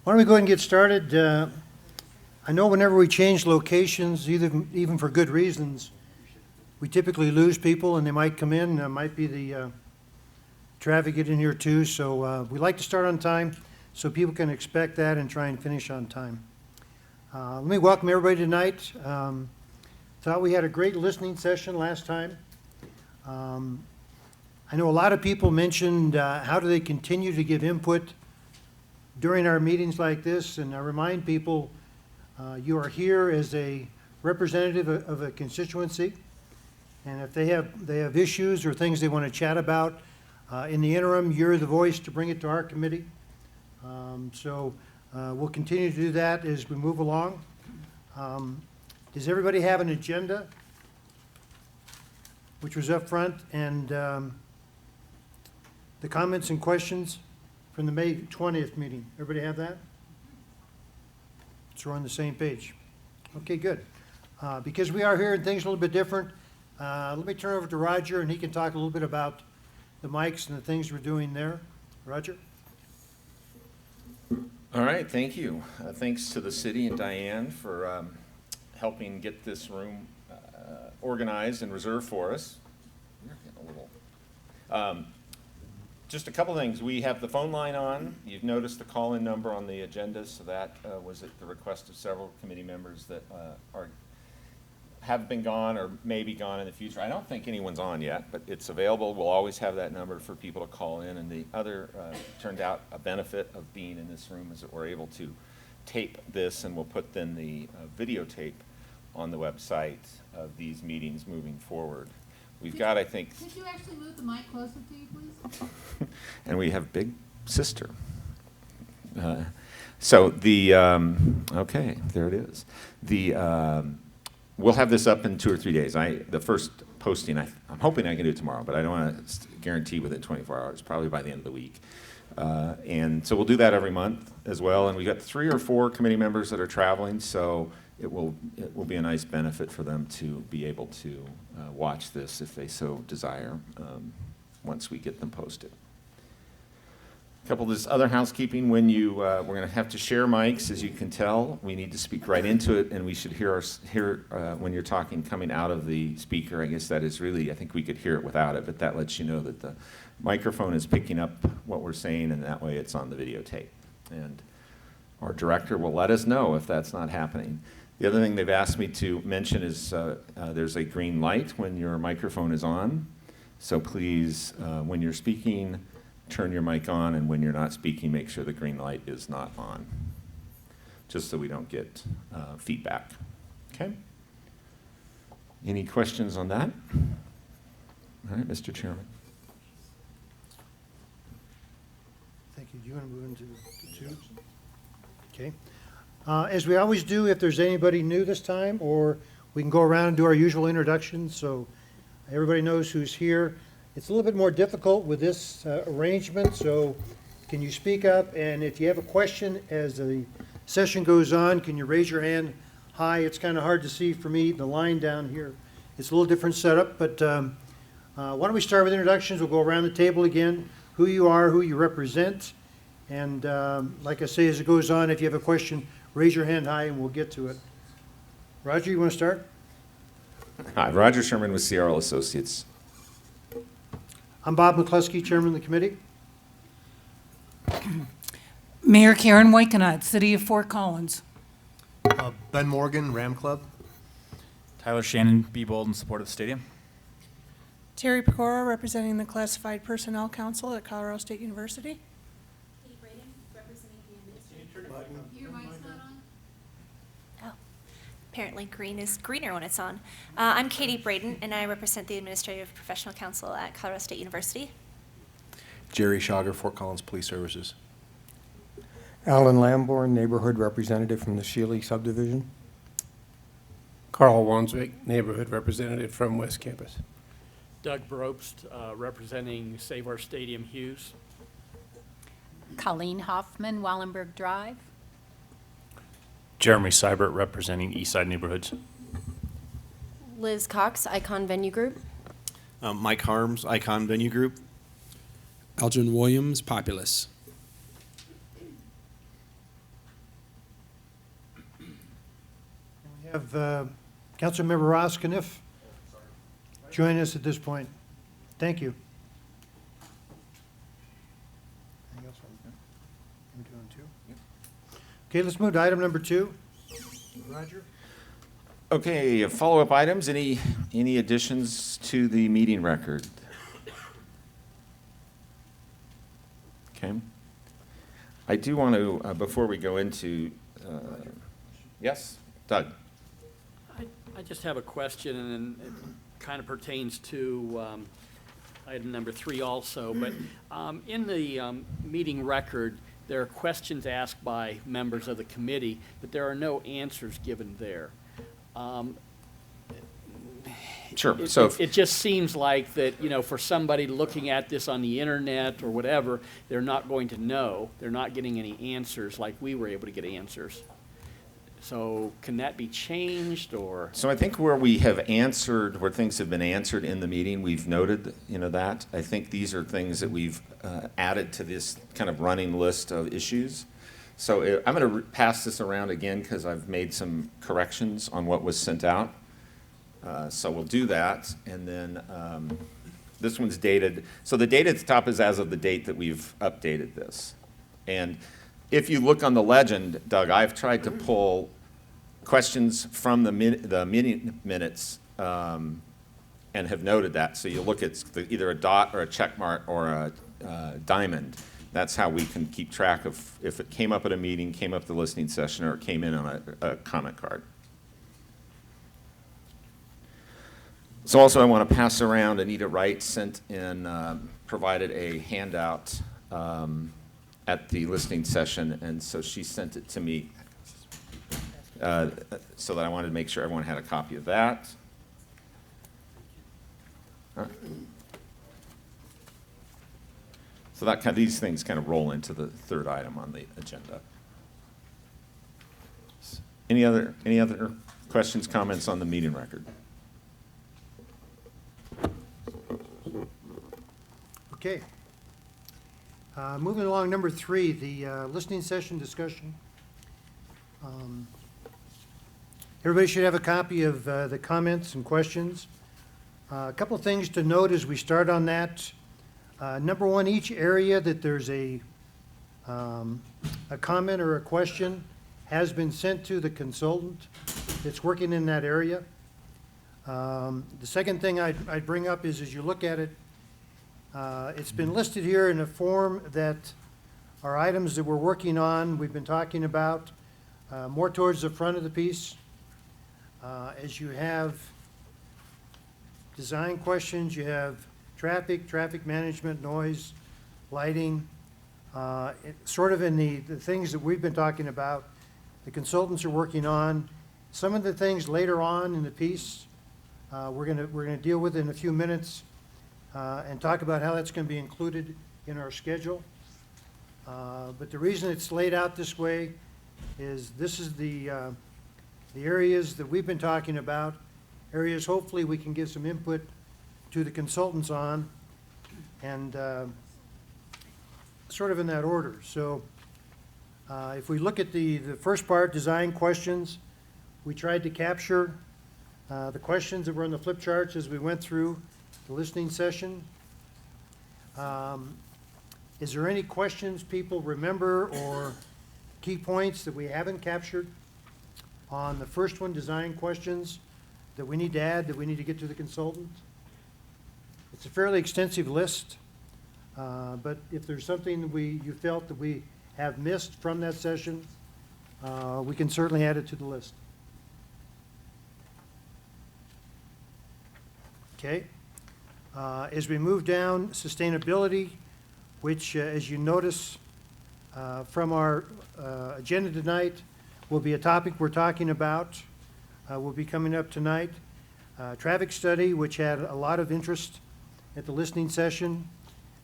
Why don't we go ahead and get started? I know whenever we change locations, even for good reasons, we typically lose people and they might come in, might be the traffic get in here too. So we like to start on time so people can expect that and try and finish on time. Let me welcome everybody tonight. Thought we had a great listening session last time. I know a lot of people mentioned how do they continue to give input during our meetings like this, and I remind people you are here as a representative of a constituency, and if they have issues or things they want to chat about, in the interim, you're the voice to bring it to our committee. So we'll continue to do that as we move along. Does everybody have an agenda, which was up front, and the comments and questions from the May 20th meeting? Everybody have that? So we're on the same page. Okay, good. Because we are hearing things a little bit different, let me turn over to Roger, and he can talk a little bit about the mics and the things we're doing there. Roger? All right, thank you. Thanks to the city and Diane for helping get this room organized and reserved for us. We're getting a little. Just a couple things. We have the phone line on. You've noticed the call-in number on the agenda, so that was at the request of several committee members that have been gone or may be gone in the future. I don't think anyone's on yet, but it's available. We'll always have that number for people to call in. And the other turned out a benefit of being in this room is that we're able to tape this, and we'll put then the videotape on the website of these meetings moving forward. We've got, I think. Could you actually move the mic closer to you, please? And we have Big Sister. So the, okay, there it is. The, we'll have this up in 2 or 3 days. The first posting, I'm hoping I can do it tomorrow, but I don't want to guarantee within 24 hours, probably by the end of the week. And so we'll do that every month as well. And we've got 3 or 4 committee members that are traveling, so it will be a nice benefit for them to be able to watch this if they so desire once we get them posted. A couple of this other housekeeping. When you we're going to have to share mics, as you can tell. We need to speak right into it, and we should hear when you're talking coming out of the speaker. I guess that is really, I think we could hear it without it, but that lets you know that the microphone is picking up what we're saying, and that way it's on the videotape. And our director will let us know if that's not happening. The other thing they've asked me to mention is there's a green light when your microphone is on. So please, when you're speaking, turn your mic on, and when you're not speaking, make sure the green light is not on, just so we don't get feedback. Okay? Any questions on that? All right, Mr. Chairman. Thank you. Do you want to move into the 2? Okay. As we always do, if there's anybody new this time, or we can go around and do our usual introductions so everybody knows who's here. It's a little bit more difficult with this arrangement, so can you speak up? And if you have a question as the session goes on, can you raise your hand high? It's kind of hard to see for me, the line down here. It's a little different setup, but why don't we start with introductions? We'll go around the table again, who you are, who you represent. And like I say, as it goes on, if you have a question, raise your hand high and we'll get to it. Roger, you want to start? Hi, Roger Sherman with CRL Associates. I'm Bob McCluskey, Chairman of the committee. Mayor Karen Wykenot, City of Fort Collins. Ben Morgan, Ram Club. Tyler Shannon, Be Bold in support of the stadium. Terry Pecora, representing the Classified Personnel Council at Colorado State University. Kate Braden, representing the administrator. Your mic's not on? Oh, apparently green is greener when it's on. I'm Katie Braden, and I represent the Administrative Professional Council at Colorado State University. Jerry Schauger, Fort Collins Police Services. Alan Lamborn, Neighborhood Representative from the Shealy Subdivision. Carl Wanswick, Neighborhood Representative from West Campus. Doug Brobst, representing Save Our Stadium Hughes. Colleen Hoffman, Wallenberg Drive. Jeremy Seibert, representing Eastside Neighborhoods. Liz Cox, Icon Venue Group. Mike Harms, Icon Venue Group. Algin Williams, Populous. Have Councilmember Ross Caniff join us at this point. Thank you. Anything else on- I'm doing two. Okay, let's move to item number 2. Roger? Okay, follow-up items, any additions to the meeting record? Okay. I do want to, before we go into, yes, Doug? I just have a question, and it kind of pertains to item number 3 also. But in the meeting record, there are questions asked by members of the committee, but there are no answers given there. Sure. It just seems like that, you know, for somebody looking at this on the internet or whatever, they're not going to know. They're not getting any answers like we were able to get answers. So can that be changed, or? So I think where we have answered, where things have been answered in the meeting, we've noted, that. I think these are things that we've added to this kind of running list of issues. So I'm going to pass this around again because I've made some corrections on what was sent out. So we'll do that, and then this one's dated. So the date at the top is as of the date that we've updated this. And if you look on the legend, Doug, I've tried to pull questions from the meeting minutes and have noted that. So you look at either a dot or a check mark or a diamond. That's how we can keep track of if it came up at a meeting, came up at the listening session, or it came in on a comment card. So also I want to pass around, Anita Wright sent in, provided a handout at the listening session, and so she sent it to me so that I wanted to make sure everyone had a copy of that. So these things kind of roll into the third item on the agenda. Any other questions, comments on the meeting record? Okay. Moving along, number 3, the listening session discussion. Everybody should have a copy of the comments and questions. A couple of things to note as we start on that. Number 1, each area that there's a comment or a question has been sent to the consultant that's working in that area. The second thing I'd bring up is, as you look at it, it's been listed here in a form that are items that we're working on, we've been talking about, more towards the front of the piece. As you have design questions, you have traffic management, noise, lighting, sort of in the things that we've been talking about, the consultants are working on. Some of the things later on in the piece, we're gonna deal with in a few minutes, and talk about how that's going to be included in our schedule. But the reason it's laid out this way is this is the areas that we've been talking about, areas hopefully we can give some input to the consultants on, and sort of in that order. So if we look at the first part, design questions, we tried to capture the questions that were on the flip charts as we went through the listening session. Is there any questions people remember or key points that we haven't captured on the first one, design questions, that we need to add, that we need to get to the consultant? It's a fairly extensive list, but if there's something that you felt that we have missed from that session, we can certainly add it to the list. Okay. As we move down, sustainability, which, as you notice from our agenda tonight, will be a topic we're talking about, will be coming up tonight. Traffic study, which had a lot of interest at the listening session.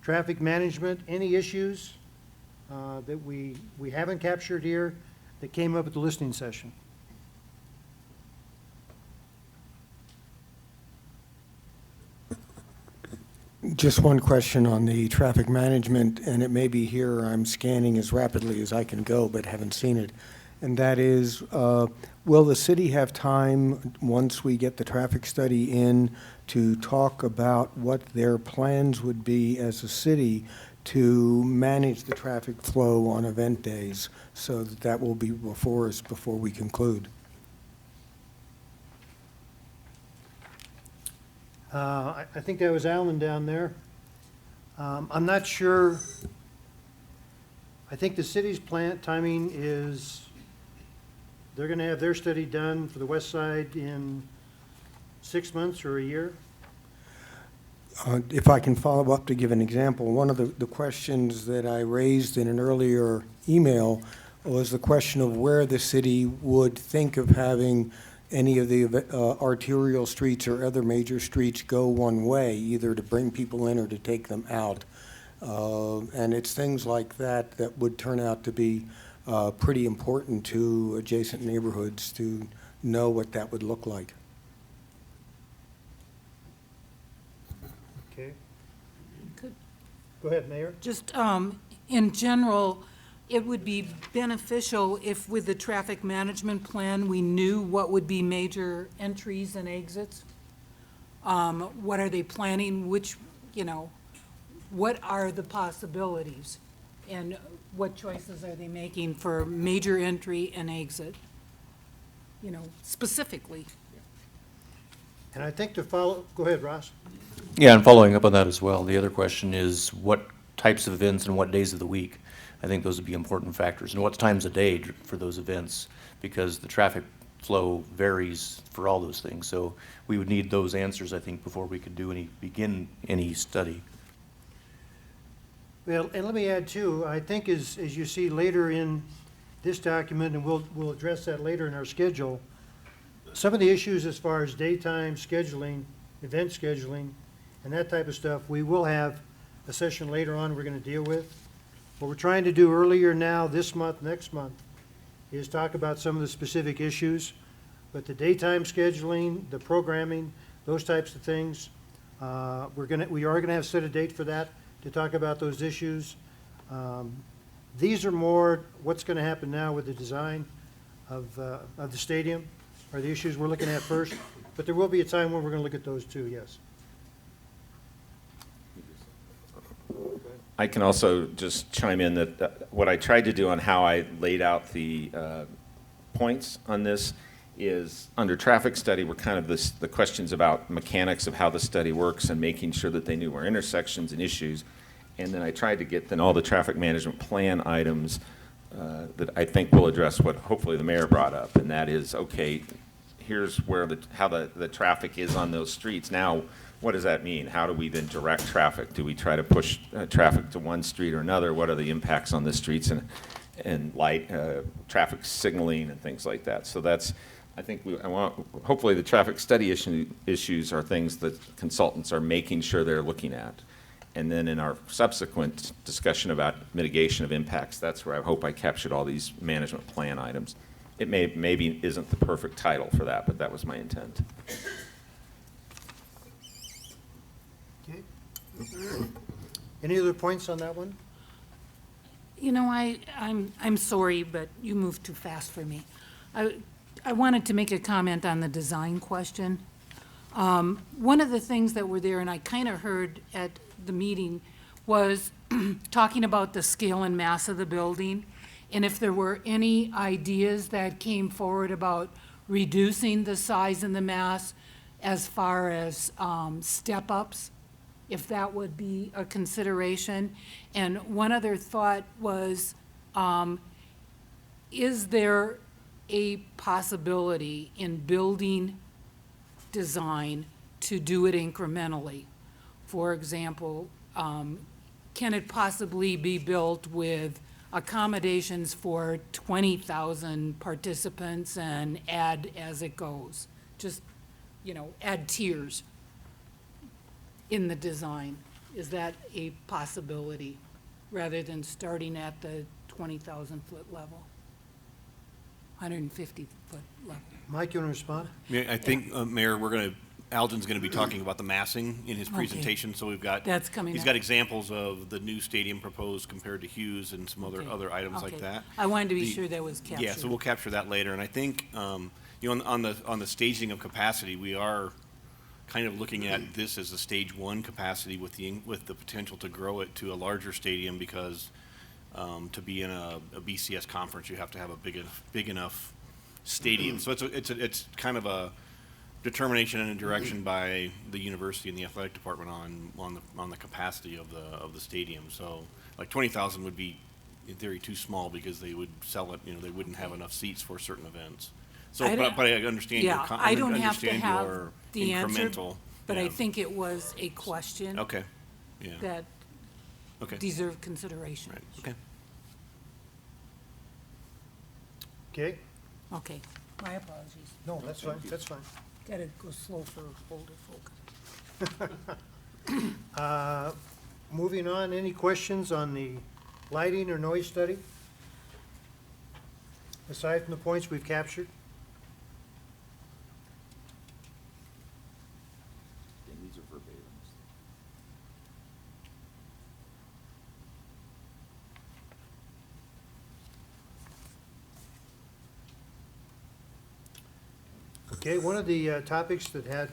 Traffic management, any issues that we haven't captured here that came up at the listening session. Just one question on the traffic management, and it may be here, I'm scanning as rapidly as I can go, but haven't seen it. and that is, will the city have time, once we get the traffic study in, to talk about what their plans would be as a city to manage the traffic flow on event days, so that that will be before us before we conclude? I think that was Alan down there. I'm not sure. I think the city's plant timing is, they're going to have their study done for the west side in 6 months or a year. If I can follow up to give an example, one of the questions that I raised in an earlier email was the question of where the city would think of having any of the arterial streets or other major streets go one way, either to bring people in or to take them out. And it's things like that that would turn out to be pretty important to adjacent neighborhoods to know what that would look like. Okay. Could- Go ahead, Mayor. Just in general, it would be beneficial if with the traffic management plan, we knew what would be major entries and exits. What are they planning, which, what are the possibilities? And what choices are they making for major entry and exit? Specifically. And I think to follow, go ahead, Ross. Yeah, and following up on that as well, the other question is what types of events and what days of the week? I think those would be important factors. And what times of day for those events, because the traffic flow varies for all those things. So we would need those answers, I think, before we could begin any study. Well, and let me add too, I think as you see later in this document, and we'll address that later in our schedule, some of the issues as far as daytime scheduling, event scheduling, and that type of stuff, we will have a session later on we're going to deal with. What we're trying to do earlier now, this month, next month, is talk about some of the specific issues. But the daytime scheduling, the programming, those types of things, we are gonna have set a date for that to talk about those issues. These are more what's gonna happen now with the design of the stadium, are the issues we're looking at first. But there will be a time when we're gonna look at those too, yes. I can also just chime in that what I tried to do on how I laid out the points on this is under traffic study, we're kind of the questions about mechanics of how the study works and making sure that they knew where intersections and issues. And then I tried to get then all the traffic management plan items that I think will address what hopefully the mayor brought up. And that is, okay, here's where how the traffic is on those streets. Now, what does that mean? How do we then direct traffic? Do we try to push traffic to one street or another? What are the impacts on the streets and light, traffic signaling and things like that? So that's, I think hopefully the traffic study issues are things that consultants are making sure they're looking at. And then in our subsequent discussion about mitigation of impacts, that's where I hope I captured all these management plan items. It maybe isn't the perfect title for that, but that was my intent. Okay. Any other points on that one? I'm sorry, but you moved too fast for me. I wanted to make a comment on the design question. One of the things that were there, and I kind of heard at the meeting, was talking about the scale and mass of the building, and if there were any ideas that came forward about reducing the size and the mass as far as step-ups, if that would be a consideration. And one other thought was, is there a possibility in building design to do it incrementally? For example, can it possibly be built with accommodations for 20,000 participants and add as it goes? Just, add tiers in the design. Is that a possibility rather than starting at the 20,000 foot level? 150 foot level. Mike, you want to respond? I think, Mayor, we're going to Alden's going to be talking about the massing in his Okay. presentation, so we've got. That's coming He's up. got examples of the new stadium proposed compared to Hughes and some Okay. other items like Okay. that. I wanted to be The- sure that was captured. Yeah, so we'll capture that later, and I think, you know, on the staging of capacity, we are kind of looking at this as a stage one capacity with the potential to grow it to a larger stadium because, to be in a BCS conference, you have to have a big enough stadium. So it's kind of a determination and a direction by the university and the athletic department on the capacity of the stadium. So like 20,000 would be in theory too small because they would sell it, you know, they wouldn't have enough seats for certain events. So, I don't- but I understand your, Yeah, I don't have to understand have your the answer, incremental. but I yeah. think it was a question Okay, yeah, that okay, deserved consideration. right, okay. Okay? Okay, my apologies. No, that's fine, that's fine. Gotta go slow for older folk. Moving on, any questions on the lighting or noise study? Aside from the points we've captured? These are verbatims. Okay, one of the topics that had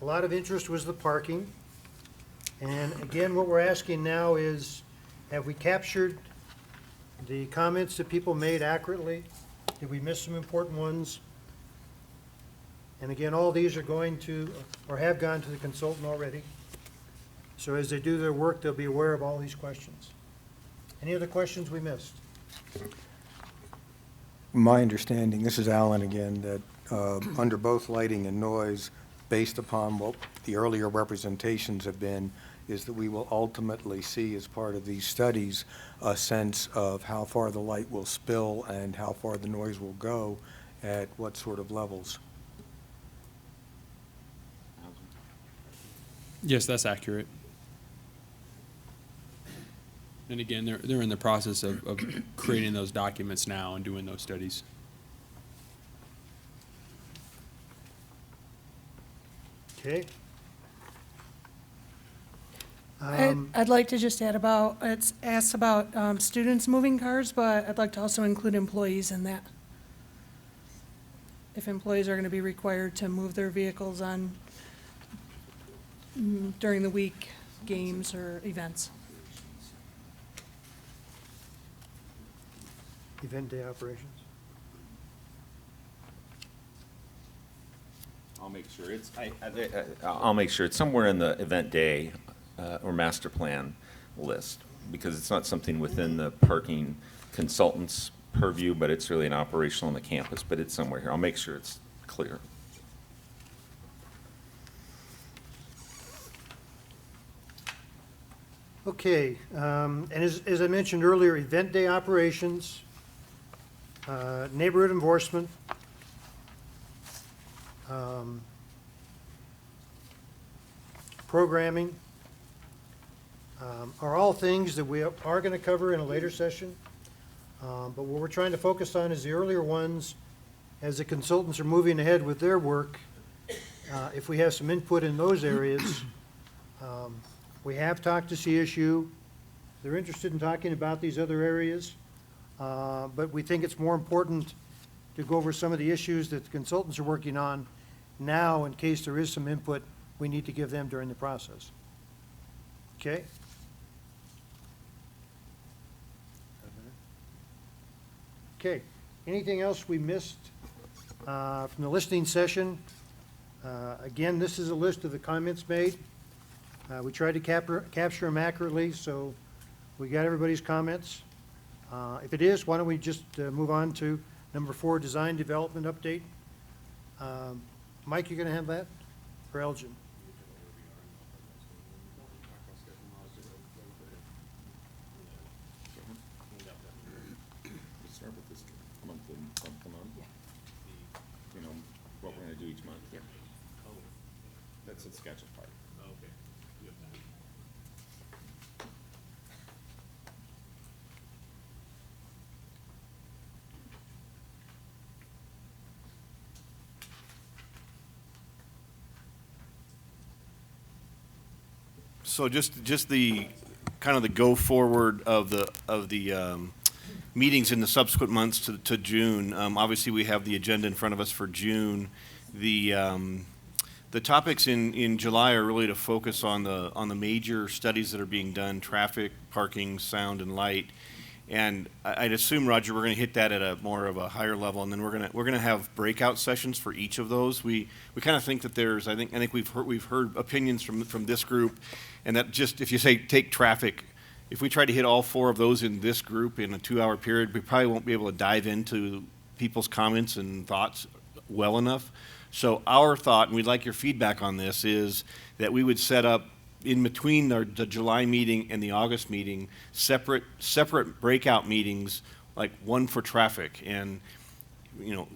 a lot of interest was the parking. And again, what we're asking now is, have we captured the comments that people made accurately? Did we miss some important ones? And again, all these are going to, or have gone to the consultant already. So as they do their work, they'll be aware of all these questions. Any other questions we missed? My understanding, this is Alan again, that under both lighting and noise, based upon what the earlier representations have been, is that we will ultimately see as part of these studies a sense of how far the light will spill and how far the noise will go at what sort of levels. Yes, that's accurate. And again, they're in the process of creating those documents now and doing those studies. Okay. I'd like to just add about, it's asked about students moving cars, but I'd like to also include employees in that. If employees are going to be required to move their vehicles on during the week, games or events. Event day operations. I'll make sure I'll make sure it's somewhere in the event day or master plan list, because it's not something within the parking consultant's purview, but it's really an operational on the campus, but it's somewhere here. I'll make sure it's clear. Okay, and as I mentioned earlier, event day operations, neighborhood enforcement, programming, are all things that we are going to cover in a later session. But what we're trying to focus on is the earlier ones, as the consultants are moving ahead with their work. If we have some input in those areas, we have talked to CSU. They're interested in talking about these other areas, but we think it's more important to go over some of the issues that the consultants are working on now in case there is some input we need to give them during the process. Okay? Okay, anything else we missed from the listening session? Again, this is a list of the comments made. We tried to capture them accurately, so we got everybody's comments. If it is, why don't we just move on to number 4, design development update. Mike, you're going to have that, or Elgin? Start with this monthly month. You know, what we're gonna do each month. Yeah. That's the schedule part. Okay. So just the, kind of the go forward of the meetings in the subsequent months to June. Obviously, we have the agenda in front of us for June. The topics in July are really to focus on the major studies that are being done: traffic, parking, sound, and light. And I'd assume, Roger, we're going to hit that at a more of a higher level, and then we're going to have breakout sessions for each of those. We kind of think that there's, I think we've heard opinions from this group, and that just, if you say take traffic, if we try to hit all 4 of those in this group in a 2-hour period, we probably won't be able to dive into people's comments and thoughts well enough. So our thought, and we'd like your feedback on this, is that we would set up in between the July meeting and the August meeting, separate breakout meetings, like one for traffic, and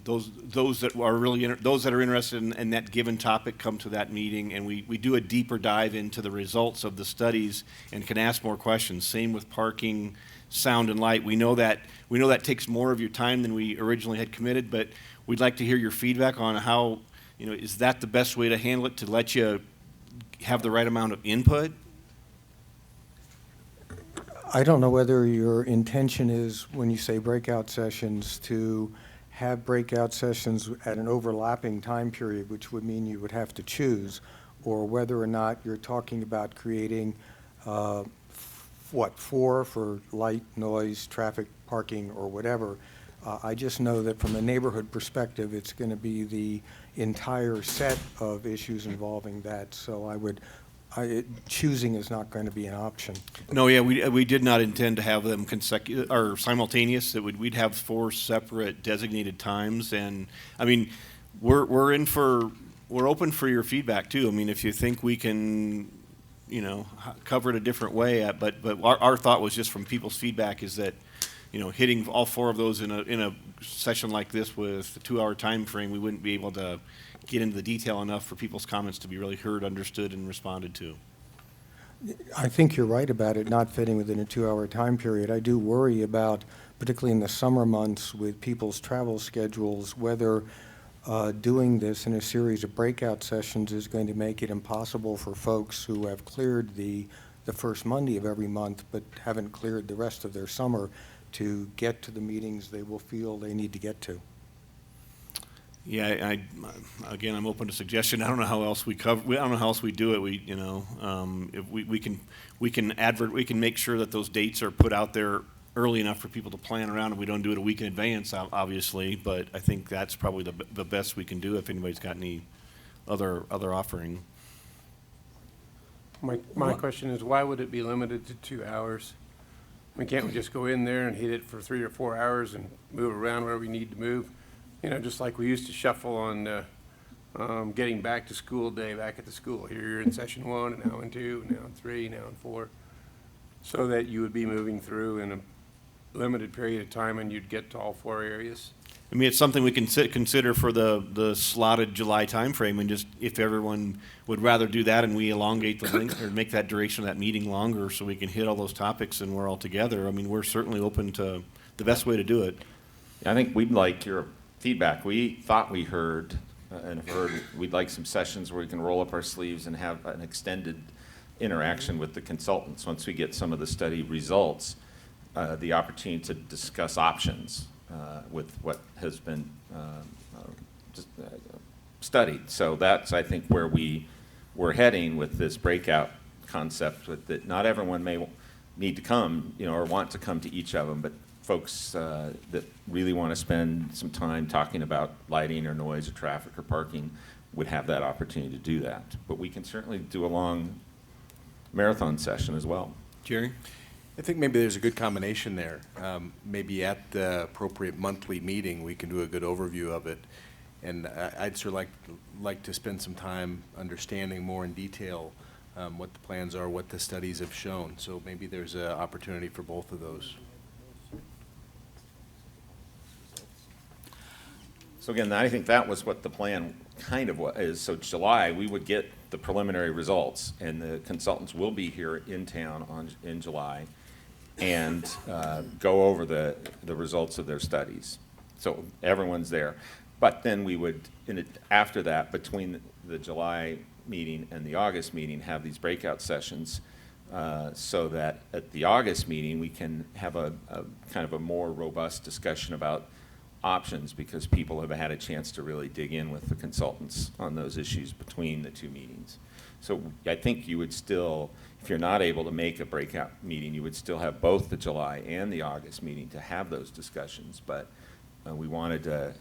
those that are really those that are interested in that given topic come to that meeting, and we do a deeper dive into the results of the studies and can ask more questions. Same with parking, sound, and light. We know that takes more of your time than we originally had committed, but we'd like to hear your feedback on how, is that the best way to handle it, to let you have the right amount of input? I don't know whether your intention is, when you say breakout sessions, to have breakout sessions at an overlapping time period, which would mean you would have to choose, or whether or not you're talking about creating, 4 for light, noise, traffic, parking, or whatever. I just know that from a neighborhood perspective, it's going to be the entire set of issues involving that. So choosing is not going to be an option. No, yeah, we did not intend to have them consecutive or simultaneous. We'd have 4 separate designated times, and I mean, we're open for your feedback too. I mean, if you think we can, cover it a different way, but our thought was just from people's feedback is that, hitting all 4 of those in a session like this with a 2-hour time frame, we wouldn't be able to get into the detail enough for people's comments to be really heard, understood, and responded to. I think you're right about it not fitting within a 2-hour time period. I do worry about, particularly in the summer months with people's travel schedules, whether doing this in a series of breakout sessions is going to make it impossible for folks who have cleared the first Monday of every month but haven't cleared the rest of their summer to get to the meetings they will feel they need to get to. Yeah, again, I'm open to suggestion. I don't know how else I don't know how else we do it. If we can make sure that those dates are put out there early enough for people to plan around, and we don't do it a week in advance, obviously. But I think that's probably the best we can do if anybody's got any other offering. My question is, why would it be limited to 2 hours? I mean, can't we just go in there and hit it for 3 or 4 hours and move around where we need to move? Just like we used to shuffle on getting back to school day back at the school. Here you're in session 1, and now in 2, and now in 3, now in 4. So that you would be moving through in a limited period of time and you'd get to all 4 areas. I mean, it's something we can consider for the slotted July timeframe, and just if everyone would rather do that and we elongate the length or make that duration of that meeting longer so we can hit all those topics and we're all together. I mean, we're certainly open to the best way to do it. I think we'd like your feedback. We thought we heard we'd like some sessions where we can roll up our sleeves and have an extended interaction with the consultants once we get some of the study results, the opportunity to discuss options with what has been studied. So that's, I think, where we're heading with this breakout concept, that not everyone may need to come, or want to come to each of them, but folks that really want to spend some time talking about lighting or noise or traffic or parking would have that opportunity to do that. But we can certainly do a long marathon session as well. Jerry? I think maybe there's a good combination there. Maybe at the appropriate monthly meeting, we can do a good overview of it. And I'd sort of like to spend some time understanding more in detail what the plans are, what the studies have shown. So maybe there's an opportunity for both of those. So again, I think that was what the plan kind of is. So July, we would get the preliminary results, and the consultants will be here in town in July and go over the results of their studies. So everyone's there. But then we would, after that, between the July meeting and the August meeting, have these breakout sessions so that at the August meeting, we can have a kind of a more robust discussion about options, because people have had a chance to really dig in with the consultants on those issues between the two meetings. So I think you would still, if you're not able to make a breakout meeting, you would still have both the July and the August meeting to have those discussions. But we wanted to,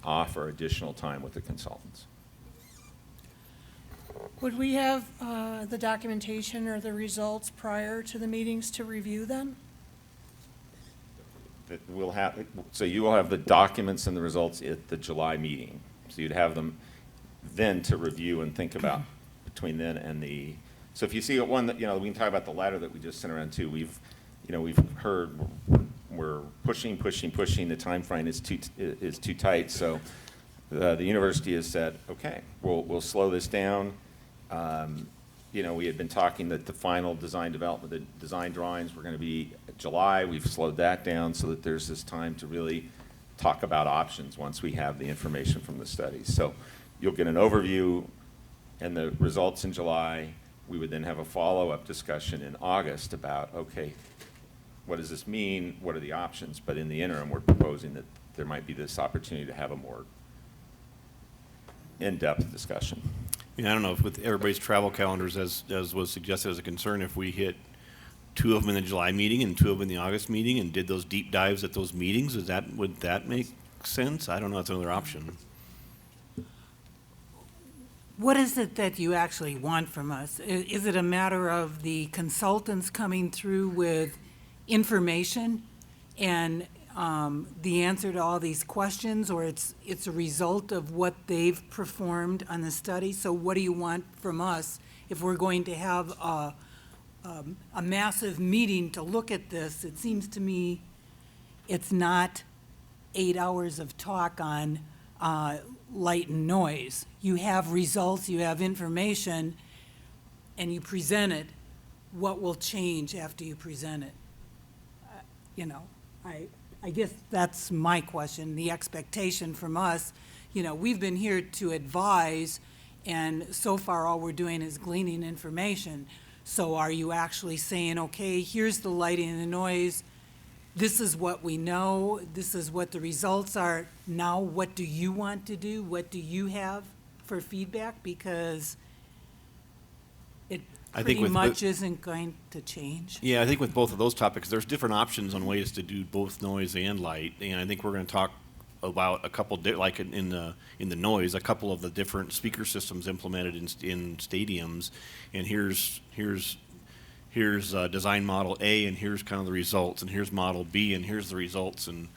offer additional time with the consultants. Would we have the documentation or the results prior to the meetings to review then? So you will have the documents and the results at the July meeting. So you'd have them then to review and think about between then and the, so if you see one that, we can talk about the letter that we just sent around too. We've heard we're pushing. The time frame is too tight. So the university has said, okay, we'll slow this down. We had been talking that the final design development, the design drawings were going to be July. We've slowed that down so that there's this time to really talk about options once we have the information from the studies. So you'll get an overview and the results in July. We would then have a follow-up discussion in August about, okay, what does this mean? What are the options? But in the interim, we're proposing that there might be this opportunity to have a more in-depth discussion. I don't know if with everybody's travel calendars, as was suggested as a concern, if we hit 2 of them in the July meeting and 2 of them in the August meeting and did those deep dives at those meetings, would that make sense? I don't know. That's another option. What is it that you actually want from us? Is it a matter of the consultants coming through with information and the answer to all these questions, or it's a result of what they've performed on the study? So what do you want from us if we're going to have a massive meeting to look at this? It seems to me it's not 8 hours of talk on light and noise. You have results, you have information, and you present it. What will change after you present it? I guess that's my question, the expectation from us. We've been here to advise, and so far all we're doing is gleaning information. So are you actually saying, okay, here's the lighting and the noise, this is what we know, this is what the results are, now what do you want to do? What do you have for feedback? Because it pretty much isn't going to change. Yeah, I think with both of those topics, there's different options on ways to do both noise and light. And I think we're going to talk about a couple, like in the noise, a couple of the different speaker systems implemented in stadiums. And here's design model A, and here's kind of the results, and here's model B, and here's the results. And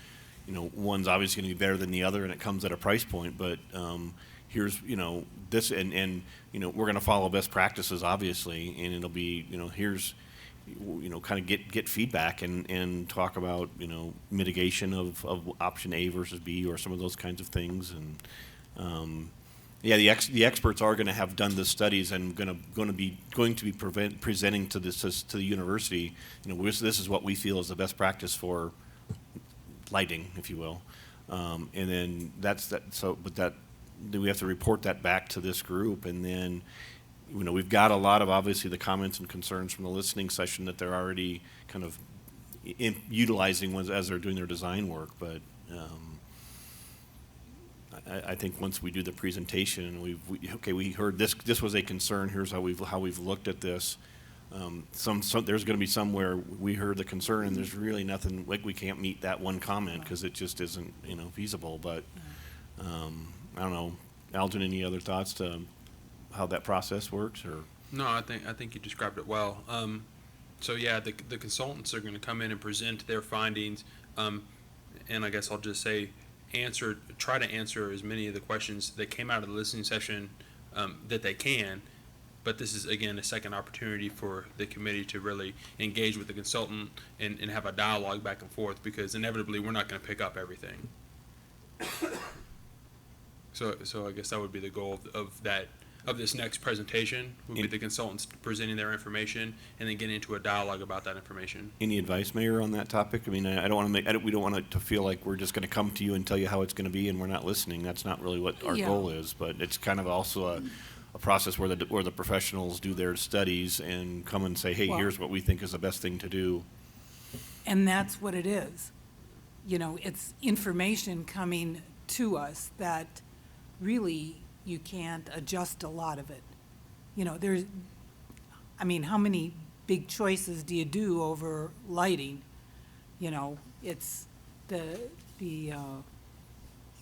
one's obviously going to be better than the other, and it comes at a price point. But here's this, and we're going to follow best practices, obviously, and it'll be here's kind of get feedback and talk about mitigation of option A versus B, or some of those kinds of things. And the experts are going to have done the studies and going to be presenting to the university. This is what we feel is the best practice for lighting, if you will, and then that's that. So, but that. Do we have to report that back to this group? And then, we've got a lot of, obviously, the comments and concerns from the listening session that they're already kind of utilizing as they're doing their design work. But I think once we do the presentation and we heard this was a concern. Here's how we've looked at this. There's going to be somewhere we heard the concern, and there's really nothing, like, we can't meet that one comment because it just isn't feasible. But I don't know, Alton, any other thoughts to how that process works? Or No, I think you described it well. So yeah, the consultants are going to come in and present their findings, and I guess I'll just say try to answer as many of the questions that came out of the listening session that they can. But this is, again, a second opportunity for the committee to really engage with the consultant and have a dialogue back and forth, because inevitably we're not going to pick up everything. So I guess that would be the goal of this next presentation, would be the consultants presenting their information and then getting into a dialogue about that information. Any advice, Mayor, on that topic? I mean, I don't want to we don't want it to feel like we're just going to come to you and tell you how it's going to be and we're not listening. That's not really what our goal is. But it's kind of also a process where the professionals do their studies and come and say, hey, Well- here's what we think is the best thing to do. And that's what it is. You know, it's information coming to us that really you can't adjust a lot of it. You know, I mean, how many big choices do you do over lighting? You know, it's the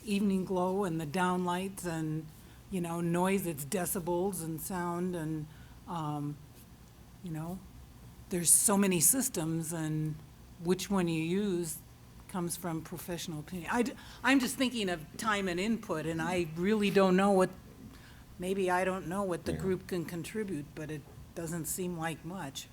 evening glow and the downlights and, you know, noise, it's decibels and sound and, you know, there's so many systems and which one you use comes from professional opinion. I'm just thinking of time and input, and I really don't know maybe I don't know what the group can contribute, but it doesn't seem like much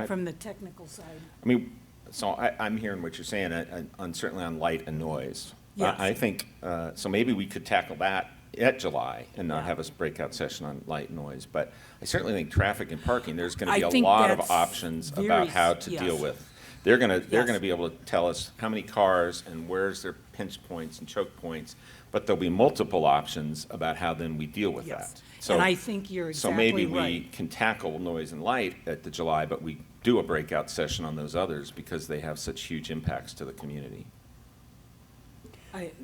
from the technical side. I mean, so I'm hearing what you're saying, certainly on light and noise. Yes. I think, so maybe we could tackle that at July and not have a breakout session on light and noise. But I certainly think traffic and parking, there's going to be I a think lot of that's options very about how to deal yes. with. They're going to Yes. be able to tell us how many cars and where's their pinch points and choke points, but there'll be multiple options about how then we deal with Yes. that. So, And I think you're so exactly maybe we right. can tackle noise and light at the July, but we do a breakout session on those others because they have such huge impacts to the community.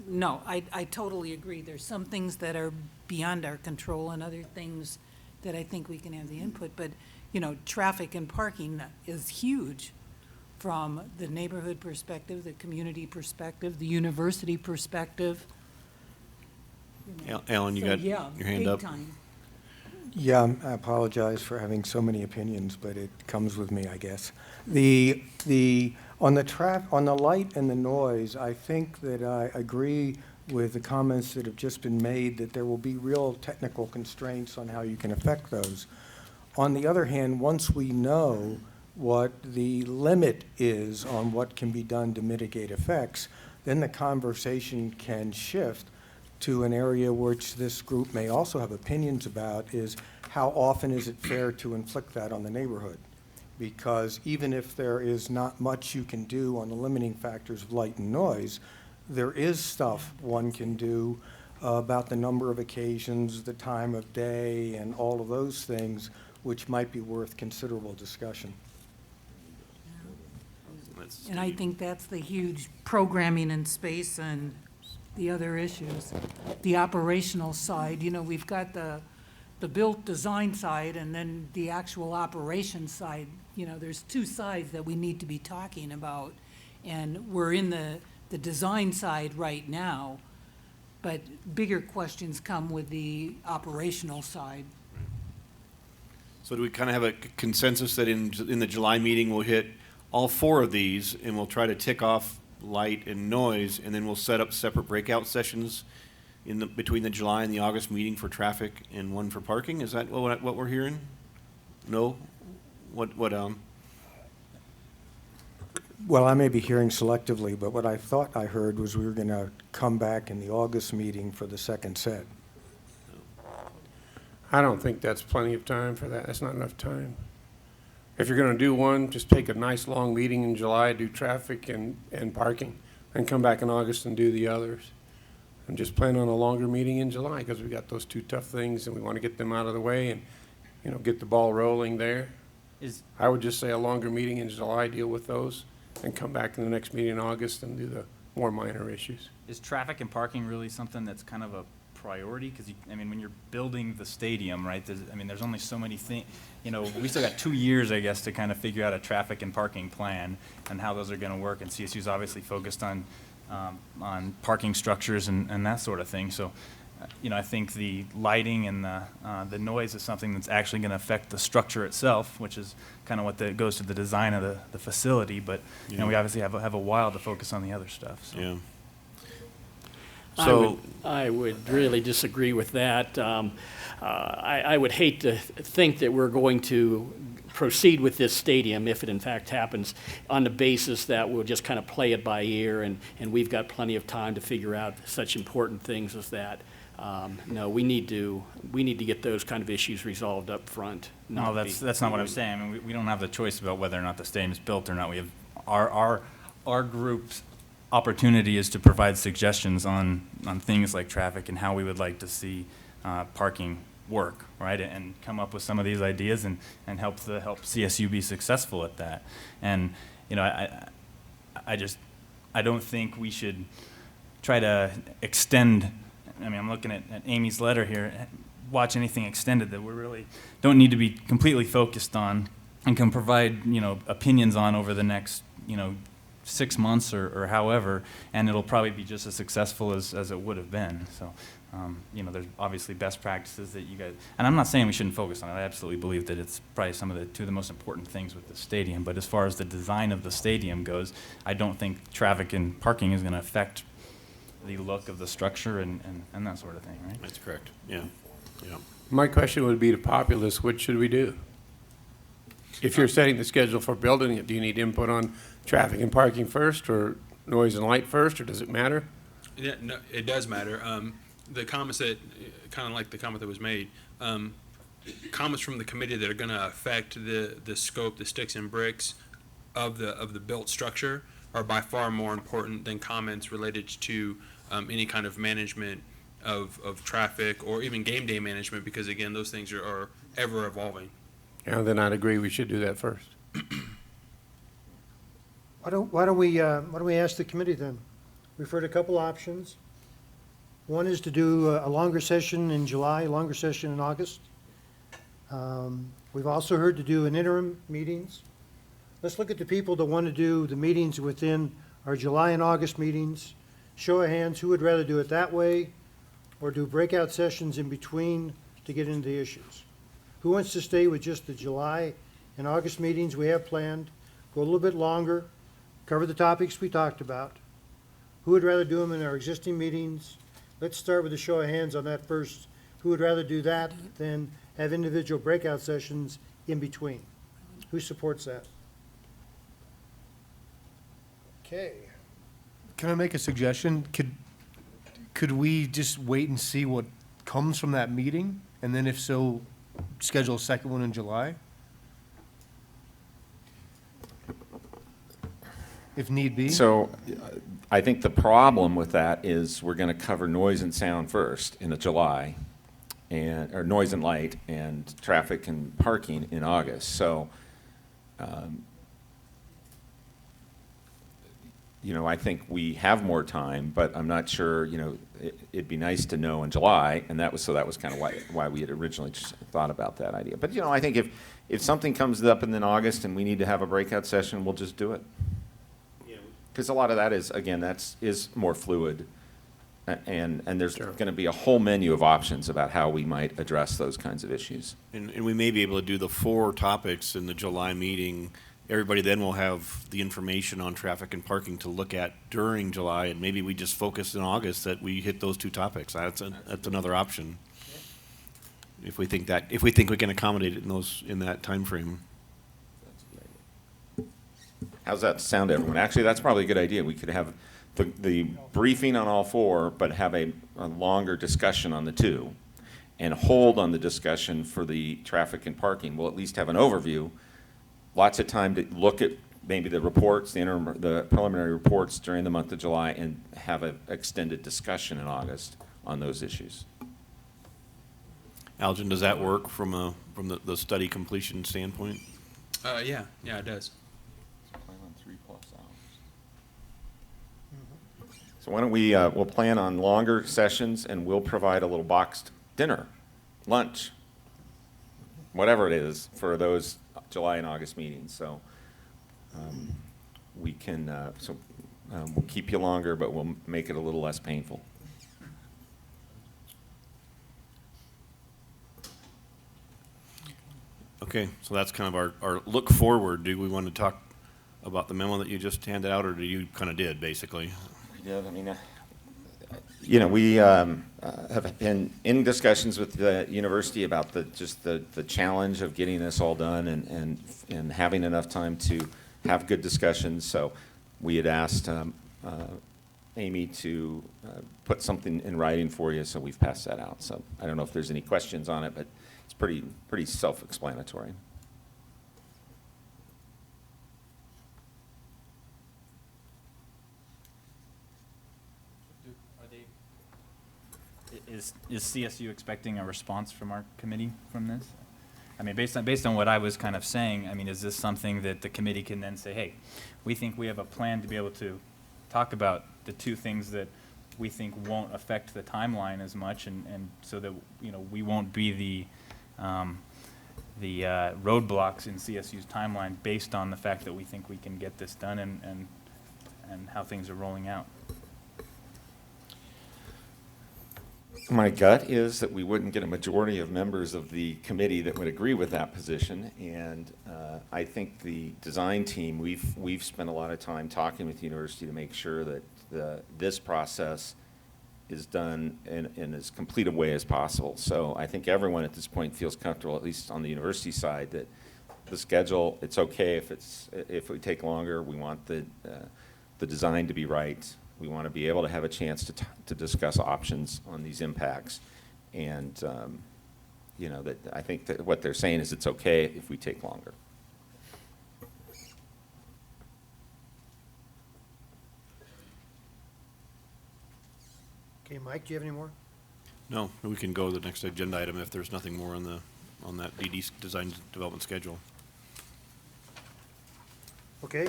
No, I totally agree. There's some things that are beyond our control and other things that I think we can have the input. But, you know, traffic and parking is huge from the neighborhood perspective, the community perspective, the university perspective. You know. Alan, you So, got yeah, your hand big up? time. Yeah, I apologize for having so many opinions, but it comes with me, I guess. On the light and the noise, I think that I agree with the comments that have just been made, that there will be real technical constraints on how you can affect those. On the other hand, once we know what the limit is on what can be done to mitigate effects, then the conversation can shift to an area which this group may also have opinions about, is how often is it fair to inflict that on the neighborhood? Because even if there is not much you can do on the limiting factors of light and noise, there is stuff one can do about the number of occasions, the time of day, and all of those things, which might be worth considerable discussion. And I think that's the huge programming in space and the other issues. The operational side, you know, we've got the built design side and then the actual operation side. You know, there's two sides that we need to be talking about. And we're in the design side right now, but bigger questions come with the operational side. So do we kind of have a consensus that in the July meeting, we'll hit all four of these, and we'll try to tick off light and noise, and then we'll set up separate breakout sessions between the July and the August meeting for traffic and one for parking? Is that what we're hearing? No? Well, I may be hearing selectively, but what I thought I heard was we were going to come back in the August meeting for the second set. I don't think that's plenty of time for that. That's not enough time. If you're gonna do one, just take a nice long meeting in July, do traffic and parking, and come back in August and do the others. And just plan on a longer meeting in July, because we got those two tough things and we wanna get them out of the way and, you know, get the ball rolling there. I would just say a longer meeting in July, deal with those, and come back in the next meeting in August and do the more minor issues. Is traffic and parking really something that's kind of a priority? Because, I mean, when you're building the stadium, right, there's only so many things, you know, we still got 2 years, I guess, to kind of figure out a traffic and parking plan and how those are going to work. And CSU's obviously focused on parking structures and that sort of thing. So, you know, I think the lighting and the noise is something that's actually going to affect the structure itself, which is kind of what goes to the design of the facility. But, you know, we obviously have a while to focus on the other stuff. So. Yeah. So I would really disagree with that. I would hate to think that we're going to proceed with this stadium, if it in fact happens, on the basis that we'll just kind of play it by ear and we've got plenty of time to figure out such important things as that. No, we need to get those kind of issues resolved up front. No, that's not what I'm saying. I mean, we don't have the choice about whether or not the stadium is built or not. We have our group's opportunity is to provide suggestions on things like traffic and how we would like to see parking work, right? And come up with some of these ideas and help CSU be successful at that. And, you know, I don't think we should try to extend, I mean, I'm looking at Amy's letter here, watch anything extended that we really don't need to be completely focused on and can provide, you know, opinions on over the next, you know, 6 months or however, and it'll probably be just as successful as it would have been. So, you know, there's obviously best practices that you guys, and I'm not saying we shouldn't focus on it. I absolutely believe that it's probably two of the most important things with the stadium. But as far as the design of the stadium goes, I don't think traffic and parking is going to affect the look of the structure and that sort of thing, right? That's correct, yeah, yeah. My question would be to populace, what should we do? If you're setting the schedule for building it, do you need input on traffic and parking first, or noise and light first, or does it matter? Yeah, no, it does matter. The comments that, kind of like the comment that was made, comments from the committee that are going to affect the scope, the sticks and bricks of the built structure are by far more important than comments related to any kind of management of traffic or even game day management, because again, those things are ever evolving. Yeah, then I'd agree we should do that first. Why don't we ask the committee then? We've heard a couple options. One is to do a longer session in July, a longer session in August. We've also heard to do an interim meetings. Let's look at the people that want to do the meetings within our July and August meetings. Show of hands, who would rather do it that way or do breakout sessions in between to get into the issues? Who wants to stay with just the July and August meetings we have planned, go a little bit longer, cover the topics we talked about? Who would rather do them in our existing meetings? Let's start with a show of hands on that first. Who would rather do that than have individual breakout sessions in between? Who supports that? Okay. Can I make a suggestion? Could we just wait and see what comes from that meeting? And then if so, schedule a second one in July? If need be? So I think the problem with that is we're going to cover noise and sound first in the July, or noise and light, and traffic and parking in August. So, you know, I think we have more time, but I'm not sure, you know, it'd be nice to know in July, and that was kind of why we had originally just thought about that idea. But, you know, I think if something comes up in August and we need to have a breakout session, we'll just do it. Because a lot of that is, again, is more fluid, and there's going to be a whole menu of options about how we might address those kinds of issues. And we may be able to do the 4 topics in the July meeting. Everybody then will have the information on traffic and parking to look at during July, and maybe we just focus in August that we hit those 2 topics. That's another option. If we think we can accommodate it in that time frame. How's that sound to everyone? Actually, that's probably a good idea. We could have the briefing on all 4, but have a longer discussion on the 2, and hold on the discussion for the traffic and parking. We'll at least have an overview, lots of time to look at maybe the reports, the preliminary reports during the month of July, and have an extended discussion in August on those issues. Algin, does that work from the study completion standpoint? Yeah, it does. So why don't we'll plan on longer sessions, and we'll provide a little boxed dinner, lunch, whatever it is for those July and August meetings. So we can, we'll keep you longer, but we'll make it a little less painful. Okay, so that's kind of our look forward. Do we want to talk about the memo that you just handed out, or do you kind of did, basically? I mean, you know, we have been in discussions with the university about the challenge of getting this all done and having enough time to have good discussions. So we had asked Amy to put something in writing for you, so we've passed that out. So I don't know if there's any questions on it, but it's pretty self-explanatory. is CSU expecting a response from our committee from this? I mean, based on what I was kind of saying, I mean, is this something that the committee can then say, hey, we think we have a plan to be able to talk about the two things that we think won't affect the timeline as much, and so that, you know, we won't be the roadblocks in CSU's timeline based on the fact that we think we can get this done and how things are rolling out. My gut is that we wouldn't get a majority of members of the committee that would agree with that position, and I think the design team, we've spent a lot of time talking with the university to make sure that this process is done in as complete a way as possible. So I think everyone at this point feels comfortable, at least on the university side, that the schedule, it's okay if we take longer. We want the design to be right. We want to be able to have a chance to discuss options on these impacts. And, you know, that I think that what they're saying is it's okay if we take longer. Okay, Mike, do you have any more? No, we can go to the next agenda item if there's nothing more on that DD design development schedule. Okay.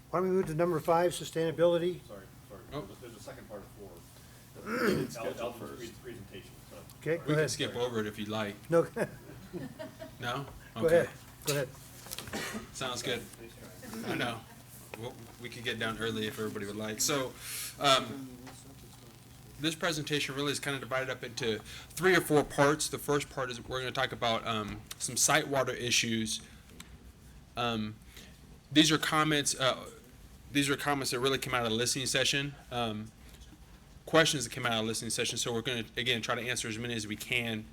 Why don't we move to number 5, sustainability? Sorry. Oh. There's a second part of 4. It's presentation. Okay, go We can ahead. skip over it if you'd like. No, No? go Okay. ahead. Go ahead. Sounds good. I know. We could get down early if everybody would like. So, this presentation really is kind of divided up into 3 or 4 parts. The first part is we're going to talk about some site water issues. These are comments. These are comments that really came out of the listening session. Questions that came out of the listening session. So we're going to again try to answer as many as we can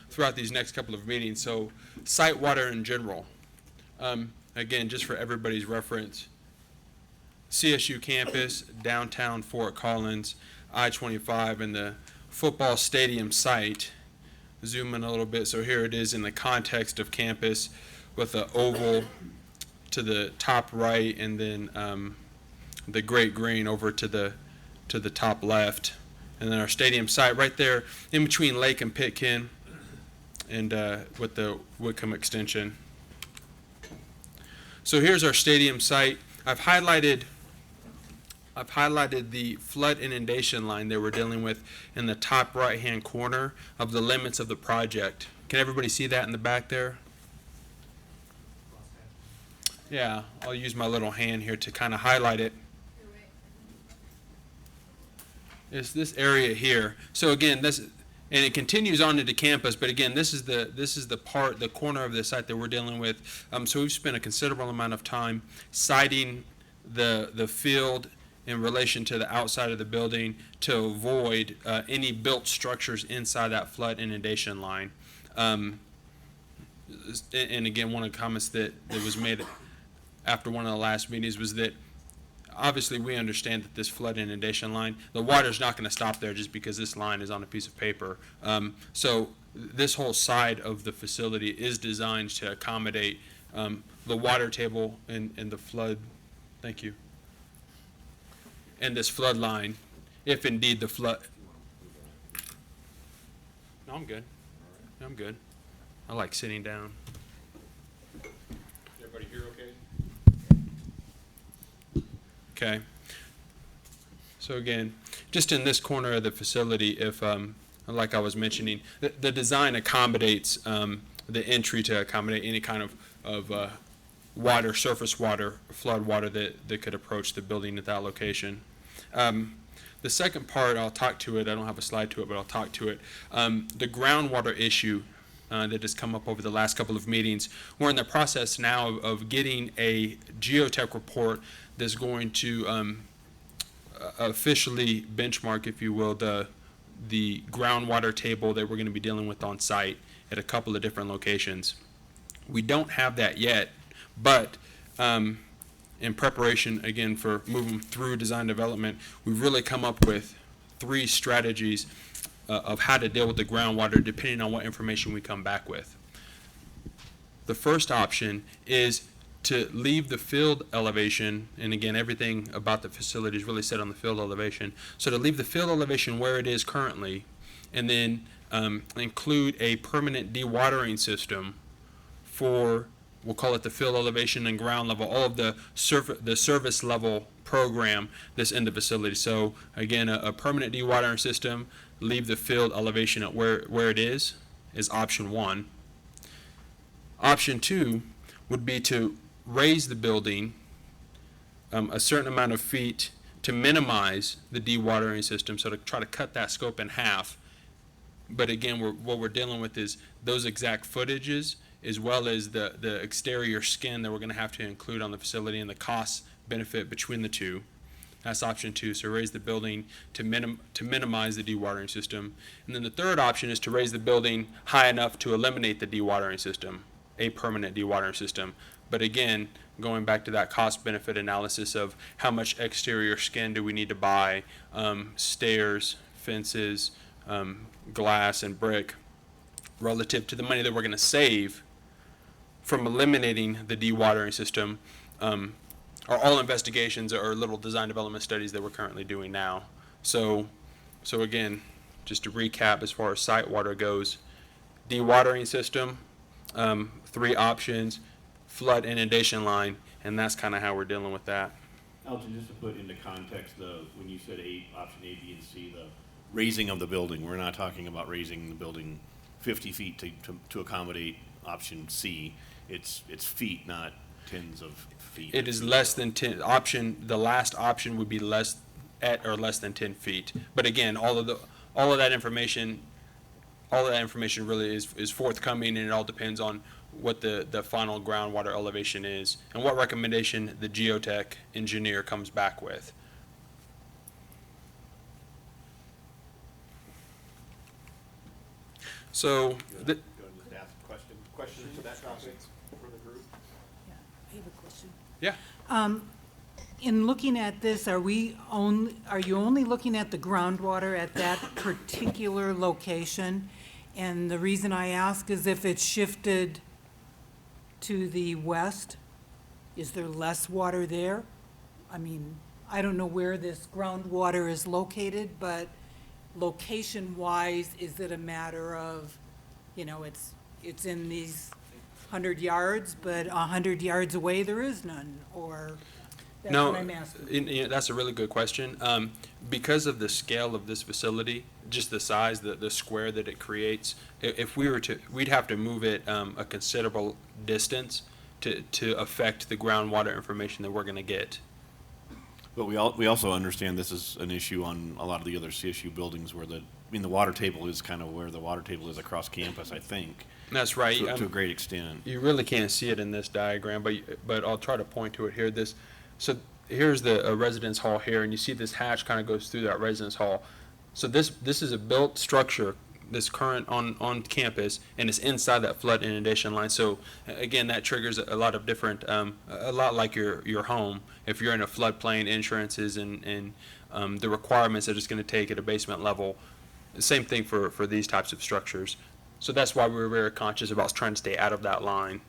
throughout these next couple of meetings. So site water in general. Again, just for everybody's reference, CSU campus, downtown Fort Collins, I-25, and the football stadium site. Zoom in a little bit. So here it is in the context of campus with the oval to the top right, and then the great green over to the top left, and then our stadium site right there in between Lake and Pitkin, and with the Whitcomb extension. So here's our stadium site. I've highlighted the flood inundation line that we're dealing with in the top right-hand corner of the limits of the project. Can everybody see that in the back there? Yeah, I'll use my little hand here to kind of highlight it. It's this area here. So again, this, and it continues on into campus, but again, this is the corner of the site that we're dealing with. So we've spent a considerable amount of time siting the field in relation to the outside of the building to avoid any built structures inside that flood inundation line. And again, one of the comments that was made after one of the last meetings was that obviously we understand that this flood inundation line, the water's not going to stop there just because this line is on a piece of paper. So this whole side of the facility is designed to accommodate the water table and the flood. Thank you. And this flood line, if indeed the flood. No, I'm good. I'm good. I like sitting down. Everybody here okay? Okay. So again, just in this corner of the facility, if, like I was mentioning, the design accommodates the entry to accommodate any kind of water, surface water, flood water that could approach the building at that location. The second part, I'll talk to it. I don't have a slide to it, but I'll talk to it. The groundwater issue that has come up over the last couple of meetings. We're in the process now of getting a geotech report that's going to officially benchmark, if you will, the groundwater table that we're going to be dealing with on site at a couple of different locations. We don't have that yet, but in preparation, again, for moving through design development, we've really come up with 3 strategies of how to deal with the groundwater depending on what information we come back with. The first option is to leave the field elevation, and again, everything about the facility is really set on the field elevation. So to leave the field elevation where it is currently, and then include a permanent dewatering system for, we'll call it the field elevation and ground level, all of the service level program that's in the facility. So again, a permanent dewatering system, leave the field elevation at where it is option one. Option two would be to raise the building a certain amount of feet to minimize the dewatering system, so to try to cut that scope in half. But again, what we're dealing with is those exact footages, as well as the exterior skin that we're going to have to include on the facility and the cost benefit between the two. That's option two. So raise the building to minimize the dewatering system. And then the third option is to raise the building high enough to eliminate the dewatering system, a permanent dewatering system. But again, going back to that cost benefit analysis of how much exterior skin do we need to buy, stairs, fences, glass and brick, relative to the money that we're going to save from eliminating the dewatering system, are all investigations or little design development studies that we're currently doing now. So again, just to recap, as far as site water goes, dewatering system, 3 options, flood inundation line, and that's kind of how we're dealing with that. Elton, just to put into context, when you said option A, B, and C, the raising of the building, we're not talking about raising the building 50 feet to accommodate option C. It's feet, not tens of feet. It is less than 10. The last option would be less than 10 feet. But again, all of that information really is forthcoming, and it all depends on what the final groundwater elevation is and what recommendation the geotech engineer comes back with. So, questions to that topic for the group? I have a question. Yeah. In looking at this, are you only looking at the groundwater at that particular location? And the reason I ask is if it's shifted to the west, is there less water there? I mean, I don't know where this groundwater is located, but location-wise, is it a matter of, it's in these 100 yards, but 100 yards away there is none, or that's what I'm asking? That's a really good question. Because of the scale of this facility, just the size, the square that it creates, if we were we'd have to move it a considerable distance to affect the groundwater information that we're going to get. But we also understand this is an issue on a lot of the other CSU buildings where the water table is kind of where the water table is across campus, I think. That's right. To a great extent. You really can't see it in this diagram, but I'll try to point to it here. So here's the residence hall here, and you see this hatch kind of goes through that residence hall. So this is a built structure that's current on campus, and it's inside that flood inundation line. So again, that triggers a lot of different, a lot like your home. If you're in a floodplain, insurances and the requirements that it's going to take at a basement level. Same thing for these types of structures. So that's why we were very conscious about trying to stay out of that line.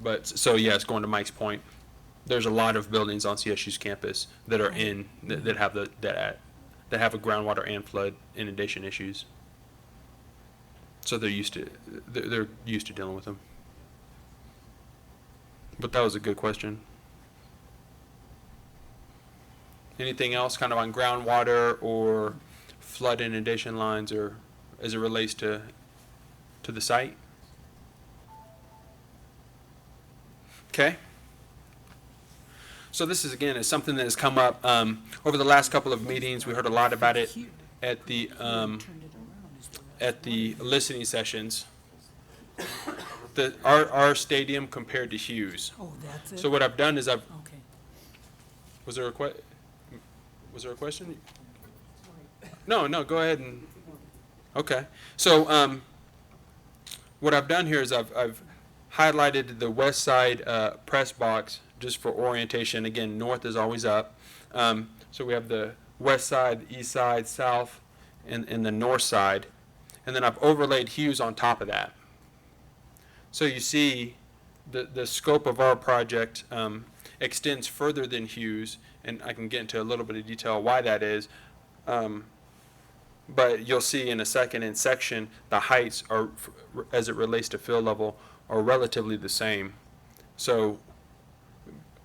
But so yes, going to Mike's point, there's a lot of buildings on CSU's campus that are that have a groundwater and flood inundation issues. So they're used to dealing with them. But that was a good question. Anything else kind of on groundwater or flood inundation lines, or as it relates to the site? Okay. So this is, again, is something that has come up over the last couple of meetings. We heard a lot about it at the listening sessions. Our stadium compared to Hughes. Oh, that's it? So what I've done is Okay. Was there a question? No, go ahead and, okay. So what I've done here is I've highlighted the west side press box just for orientation. Again, north is always up. So we have the west side, east side, south, and the north side. And then I've overlaid Hughes on top of that. So you see the scope of our project extends further than Hughes, and I can get into a little bit of detail why that is. But you'll see in a second in section, the heights are, as it relates to field level, are relatively the same. So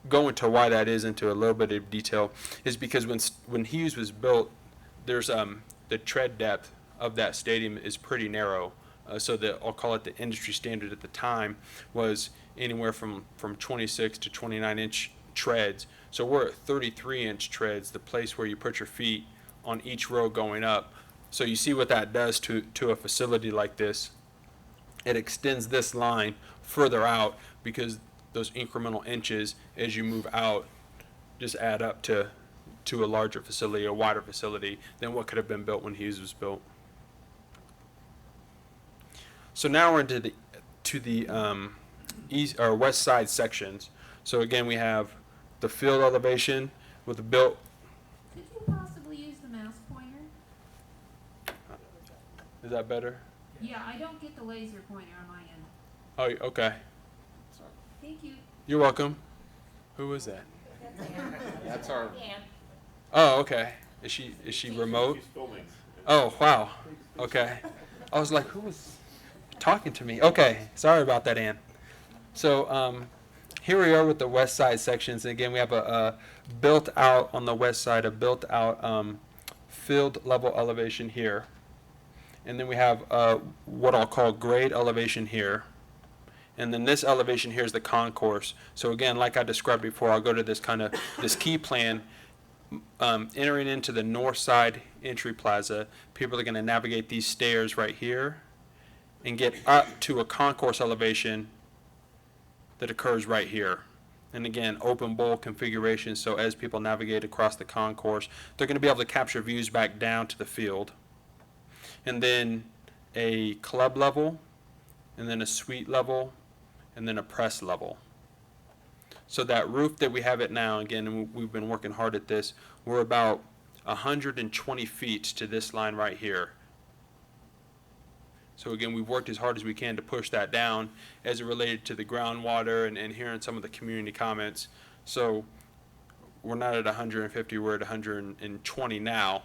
going to why that is into a little bit of detail is because when Hughes was built, there's the tread depth of that stadium is pretty narrow. So I'll call it the industry standard at the time was anywhere from 26 to 29-inch treads. So we're at 33-inch treads, the place where you put your feet on each row going up. So you see what that does to a facility like this. It extends this line further out because those incremental inches as you move out just add up to a larger facility, a wider facility than what could have been built when Hughes was built. So now we're into the east or west side sections. So again, we have the field elevation with the built. Could you possibly use the mouse pointer? Is that better? Yeah, I don't get the laser pointer on my end. Oh, okay. Thank you. You're welcome. Who was that? That's our. Oh, okay. Is she remote? Oh, wow. Okay. I was like, who was talking to me? Okay. Sorry about that, Ann. So here we are with the west side sections. And again, we have a built out on the west side, a built out field level elevation here. And then we have what I'll call grade elevation here. And then this elevation here is the concourse. So again, like I described before, I'll go to this key plan. Entering into the north side entry plaza, people are going to navigate these stairs right here and get up to a concourse elevation that occurs right here. And again, open bowl configuration, so as people navigate across the concourse, they're going to be able to capture views back down to the field. And then a club level, and then a suite level, and then a press level. So that roof that we have it now, again, and we've been working hard at this, we're about 120 feet to this line right here. So again, we've worked as hard as we can to push that down as it related to the groundwater and hearing some of the community comments. So we're not at 150, we're at 120 now.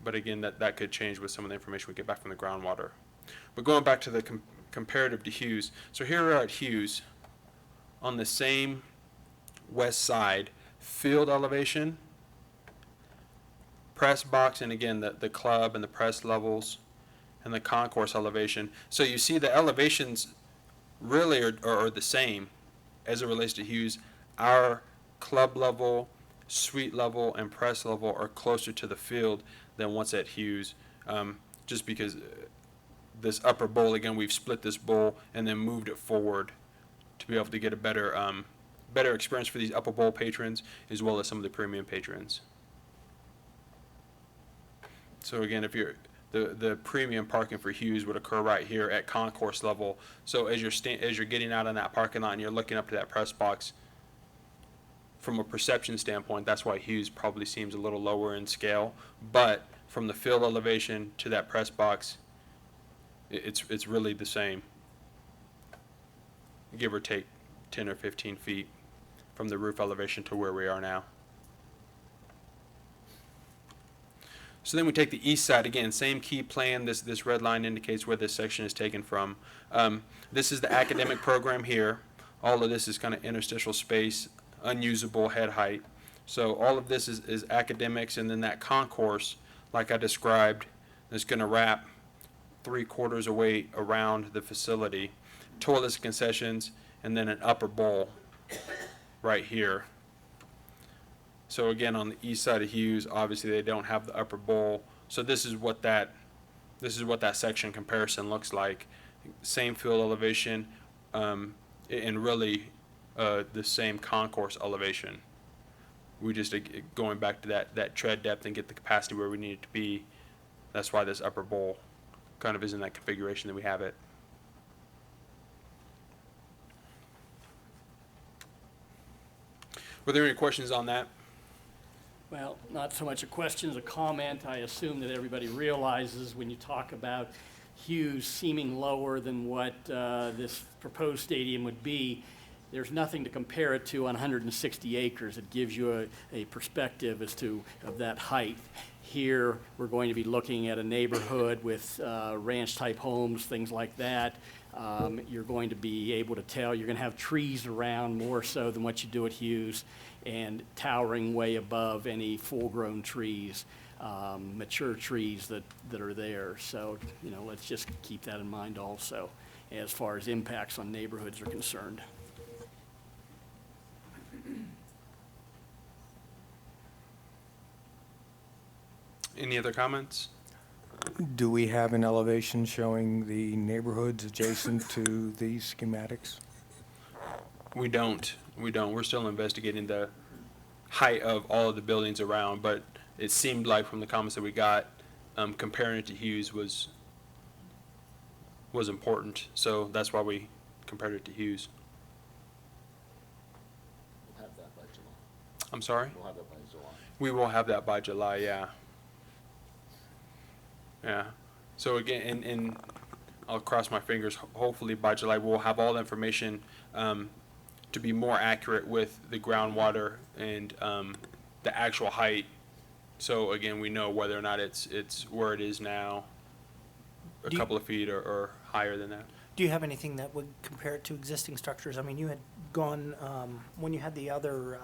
But again, that could change with some of the information we get back from the groundwater. But going back to the comparative to Hughes. So here we are at Hughes on the same west side, field elevation, press box, and again, the club and the press levels and the concourse elevation. So you see the elevations really are the same as it relates to Hughes. Our club level, suite level, and press level are closer to the field than what's at Hughes, just because this upper bowl, again, we've split this bowl and then moved it forward to be able to get a better experience for these upper bowl patrons as well as some of the premium patrons. So again, if you're the premium parking for Hughes would occur right here at concourse level. So as you're getting out on that parking lot and you're looking up to that press box, from a perception standpoint, that's why Hughes probably seems a little lower in scale. But from the field elevation to that press box, it's really the same, give or take 10 or 15 feet from the roof elevation to where we are now. So then we take the east side, again, same key plan. This red line indicates where this section is taken from. This is the academic program here. All of this is kind of interstitial space, unusable head height. So all of this is academics, and then that concourse, like I described, is going to wrap 3/4 away around the facility. Toilets, concessions, and then an upper bowl right here. So again, on the east side of Hughes, obviously they don't have the upper bowl. So this is what that section comparison looks like. Same field elevation, and really the same concourse elevation. We just going back to that tread depth and get the capacity where we need it to be. That's why this upper bowl kind of is in that configuration that we have it. Were there any questions on that? Well, not so much a question as a comment. I assume that everybody realizes when you talk about Hughes seeming lower than what this proposed stadium would be, there's nothing to compare it to on 160 acres. It gives you a perspective as to of that height. Here, we're going to be looking at a neighborhood with ranch-type homes, things like that. You're going to be able to tell, you're going to have trees around more so than what you do at Hughes, and towering way above any full-grown trees, mature trees that are there. So, let's just keep that in mind also, as far as impacts on neighborhoods are concerned. Any other comments? Do we have an elevation showing the neighborhoods adjacent to these schematics? We don't. We're still investigating the height of all of the buildings around, but it seemed like from the comments that we got, comparing it to Hughes was important. So that's why we compared it to Hughes. We'll have that by July. I'm sorry? We'll have that by July. We will have that by July, yeah. Yeah. So again, and I'll cross my fingers, hopefully by July we'll have all the information to be more accurate with the groundwater and the actual height. So again, we know whether or not it's where it is now, a couple of feet or higher than that. Do you have anything that would compare it to existing structures? I mean, you had gone, when you had the other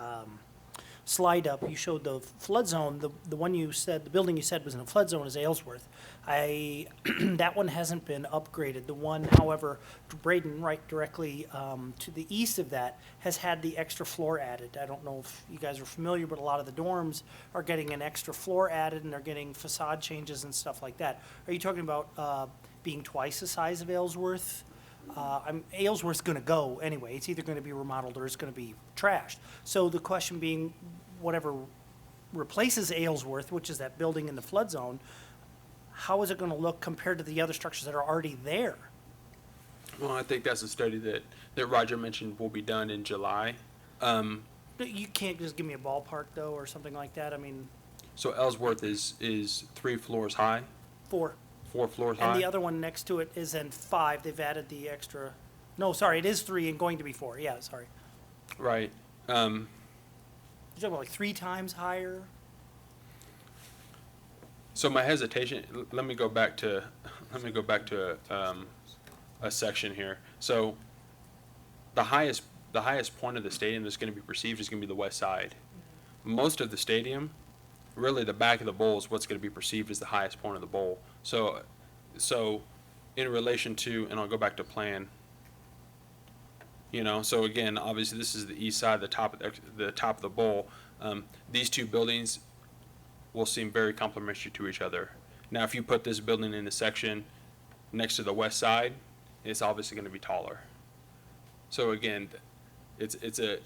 slide up, you showed the flood zone. The one you said, the building you said was in a flood zone is Aylesworth. That one hasn't been upgraded. The one, however, Braden, right directly to the east of that, has had the extra floor added. I don't know if you guys are familiar, but a lot of the dorms are getting an extra floor added, and they're getting facade changes and stuff like that. Are you talking about being twice the size of Aylesworth? Aylesworth's going to go anyway. It's either going to be remodeled or it's going to be trashed. So the question being, whatever replaces Aylesworth, which is that building in the flood zone, how is it going to look compared to the other structures that are already there? Well, I think that's a study that Roger mentioned will be done in July. You can't just give me a ballpark, though, or something like that? I mean... So Ellsworth is 3 floors high? 4. 4 floors high? And the other one next to it is in 5. They've added the extra... No, sorry, it is 3 and going to be 4. Yeah, sorry. Right. You're talking about like 3 times higher? So my hesitation, let me go back to a section here. So the highest point of the stadium that's going to be perceived is going to be the west side. Most of the stadium, really the back of the bowl is what's going to be perceived as the highest point of the bowl. So in relation to, and I'll go back to plan, so again, obviously this is the east side, the top of the bowl. These two buildings will seem very complementary to each other. Now, if you put this building in a section next to the west side, it's obviously going to be taller. So again, it's a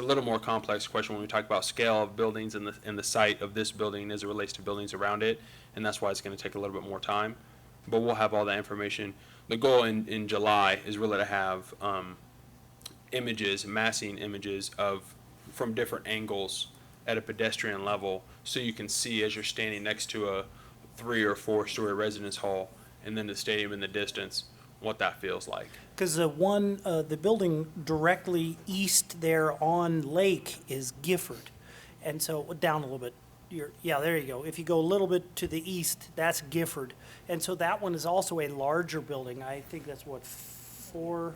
little more complex question when we talk about scale of buildings and the site of this building as it relates to buildings around it, and that's why it's going to take a little bit more time. But we'll have all that information. The goal in July is really to have images, massing images from different angles at a pedestrian level, so you can see as you're standing next to a 3 or 4 story residence hall and then the stadium in the distance, what that feels like. Because the building directly east there on Lake is Gifford. And so down a little bit, there you go. If you go a little bit to the east, that's Gifford. And so that one is also a larger building. I think that's 4.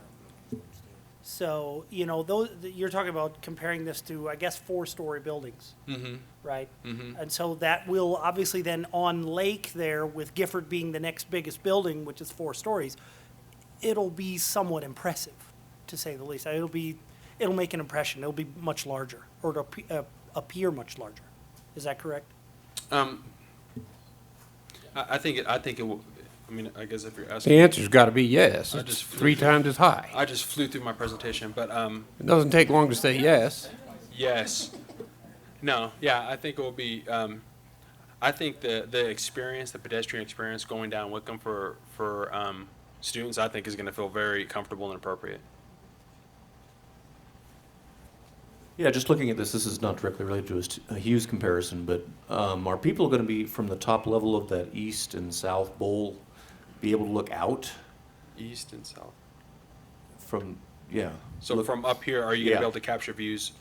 So, you're talking about comparing this to, I guess, 4-story buildings, right? Mm-hmm. And so that will obviously then on Lake there, with Gifford being the next biggest building, which is 4 stories, it'll be somewhat impressive, to say the least. It'll make an impression. It'll be much larger, or it'll appear much larger. Is that correct? I think it will. I mean, I guess if you're asking. The answer's got to be yes. It's 3 times as high. I just flew through my presentation, but it doesn't take long to say yes. Yes. No. Yeah. I think it will be. I think the experience, the pedestrian experience, going down Wickham for students, I think is going to feel very comfortable and appropriate. Yeah, just looking at this is not directly related to a Hughes comparison, but are people going to be from the top level of that east and south bowl be able to look out East and south. from, yeah. So look from up here, are you gonna Yeah. be able to capture views?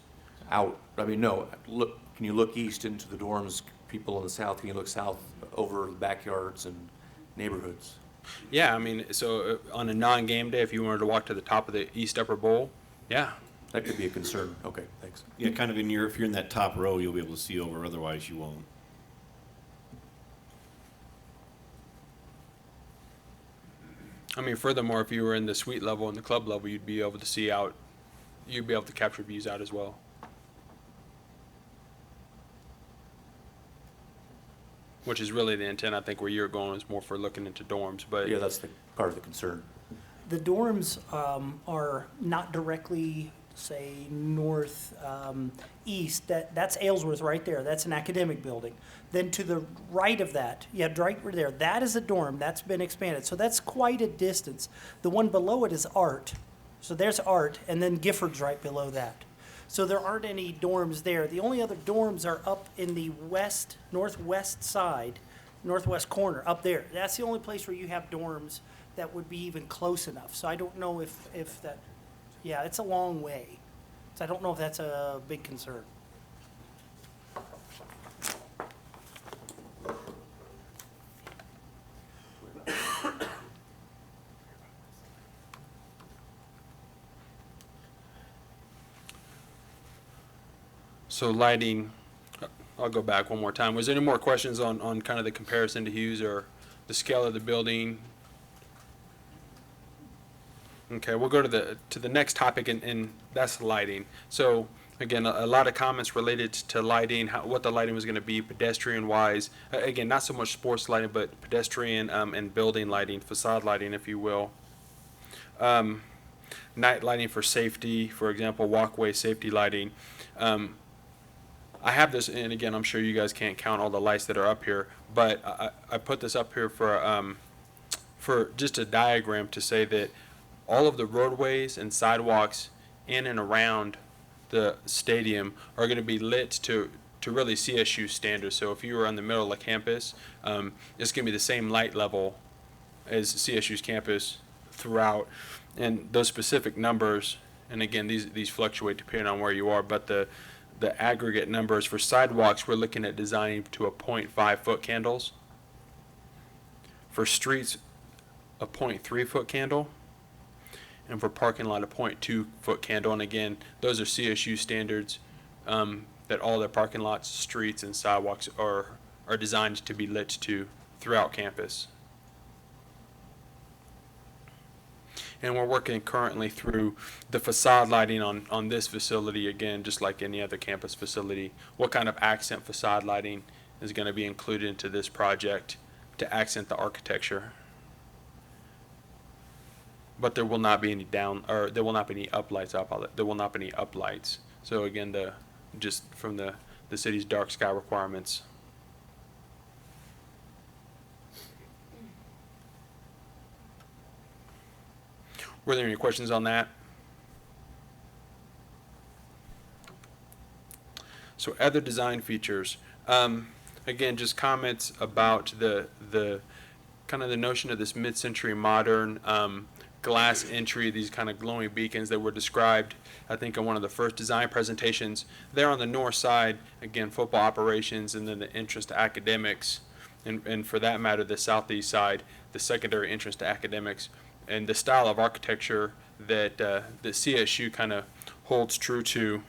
Out, I mean, no, look, can you look east into the dorms, people in the south, can you look south over the backyards and neighborhoods? Yeah, I mean, so on a non-game day, if you wanted to walk to the top of the East Upper Bowl, yeah. That could be a concern, okay, thanks. Yeah, kind of if you're in that top row, you'll be able to see over, otherwise you won't. I mean, furthermore, if you were in the suite level and the club level, you'd be able to see out, you'd be able to capture views out as well. Which is really the intent, I think, where you're going is more for looking into dorms, but. Yeah, that's the part of the concern. The dorms are not directly, say, north, east. That's Aylesworth right there. That's an academic building. Then to the right of that, yeah, right there, that is a dorm. That's been expanded. So that's quite a distance. The one below it is art. So there's art, and then Gifford's right below that. So there aren't any dorms there. The only other dorms are up in the northwest side, northwest corner, up there. That's the only place where you have dorms that would be even close enough. So I don't know if that, yeah, it's a long way. So I don't know if that's a big concern. So lighting, I'll go back one more time. Was there any more questions on kind of the comparison to Hughes or the scale of the building? Okay, we'll go to the next topic, and that's lighting. So again, a lot of comments related to lighting, what the lighting was going to be pedestrian-wise. Again, not so much sports lighting, but pedestrian and building lighting, facade lighting, if you will. Night lighting for safety, for example, walkway safety lighting. I have this, and again, I'm sure you guys can't count all the lights that are up here, but I put this up here for just a diagram to say that all of the roadways and sidewalks in and around the stadium are going to be lit to really CSU standards. So if you were on the middle of the campus, it's going to be the same light level as CSU's campus throughout. And those specific numbers, and again, these fluctuate depending on where you are, but the aggregate numbers for sidewalks, we're looking at designing to a 0.5 foot candles. For streets, a 0.3 foot candle. And for parking lot, a 0.2 foot candle. And again, those are CSU standards that all their parking lots, streets, and sidewalks are designed to be lit to throughout campus. And we're working currently through the facade lighting on this facility, again, just like any other campus facility. What kind of accent facade lighting is going to be included into this project to accent the architecture? But there will not be any there will not be any uplights up. There will not be any uplights. So again, just from the city's dark sky requirements. Were there any questions on that? So other design features. Again, just comments about the kind of the notion of this mid-century modern glass entry, these kind of glowing beacons that were described, I think, in one of the first design presentations. There on the north side, again, football operations, and then the entrance to academics, and for that matter, the southeast side, the secondary entrance to academics. And the style of architecture that the CSU kind of holds true to.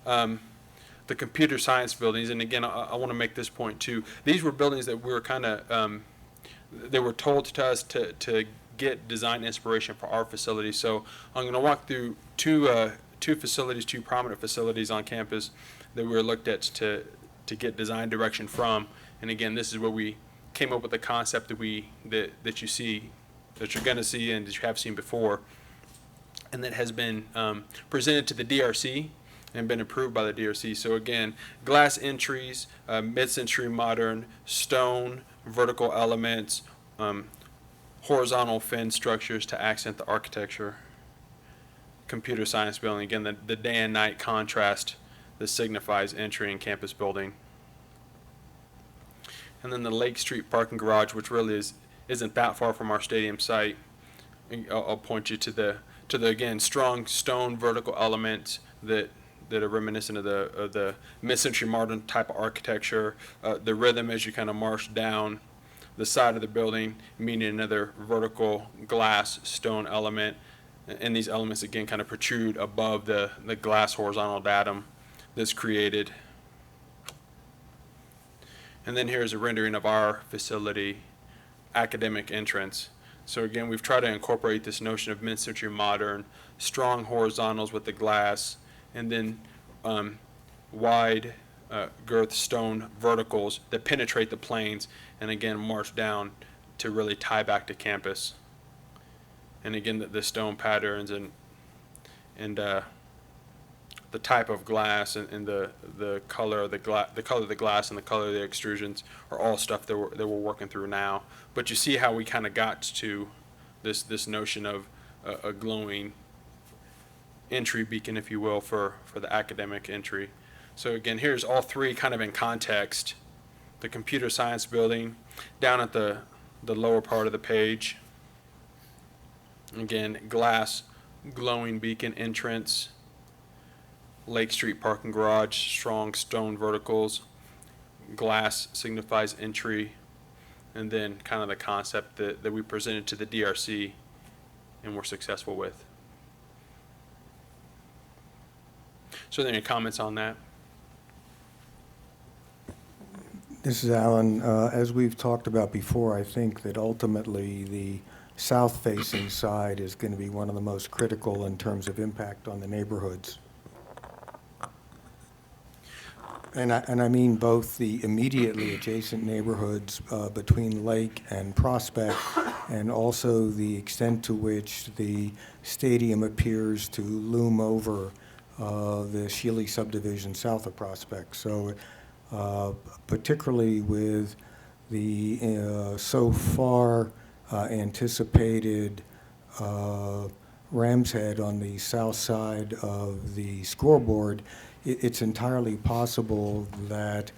The computer science buildings, and again, I want to make this point too. These were buildings that we were kind of, they were told to us to get design inspiration for our facilities. So I'm going to walk through two facilities, two prominent facilities on campus that we were looked at to get design direction from. And again, this is where we came up with the concept that you see, that you're going to see and that you have seen before, and that has been presented to the DRC and been approved by the DRC. So again, glass entries, mid-century modern, stone, vertical elements, horizontal fin structures to accent the architecture. Computer science building, again, the day and night contrast that signifies entry in campus building. And then the Lake Street parking garage, which really isn't that far from our stadium site. And I'll point you to the again strong stone vertical elements that are reminiscent of the mid-century modern type of architecture. The rhythm as you kind of march down the side of the building, meaning another vertical glass stone element. And these elements again kind of protrude above the glass horizontal datum that's created. And then here's a rendering of our facility academic entrance. So again, we've tried to incorporate this notion of mid-century modern, strong horizontals with the glass, and then wide girth stone verticals that penetrate the planes and again march down to really tie back to campus. And again, the stone patterns and the type of glass and the color of the glass and the color of the extrusions are all stuff that we're working through now. But you see how we kind of got to this notion of a glowing entry beacon, if you will, for the academic entry. So again, here's all three kind of in context. The computer science building down at the lower part of the page. Again, glass glowing beacon entrance. Lake Street parking garage, strong stone verticals. Glass signifies entry. And then kind of the concept that we presented to the DRC and were successful with. So are there any comments on that? This is Alan. As we've talked about before, I think that ultimately the south-facing side is going to be one of the most critical in terms of impact on the neighborhoods. And I mean both the immediately adjacent neighborhoods between Lake and Prospect, and also the extent to which the stadium appears to loom over the Shealy subdivision south of Prospect. So particularly with the so far anticipated ram's head on the south side of the scoreboard, it's entirely possible that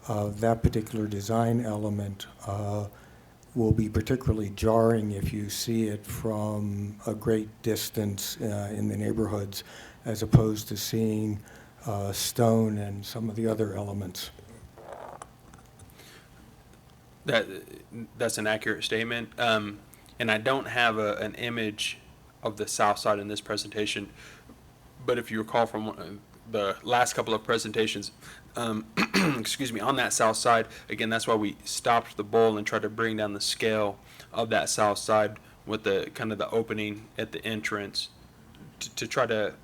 that particular design element will be particularly jarring if you see it from a great distance in the neighborhoods, as opposed to seeing stone and some of the other elements. That's an accurate statement. And I don't have an image of the south side in this presentation, but if you recall from the last couple of presentations, excuse me, on that south side, again, that's why we stopped the bowl and tried to bring down the scale of that south side with the kind of the opening at the entrance to try to,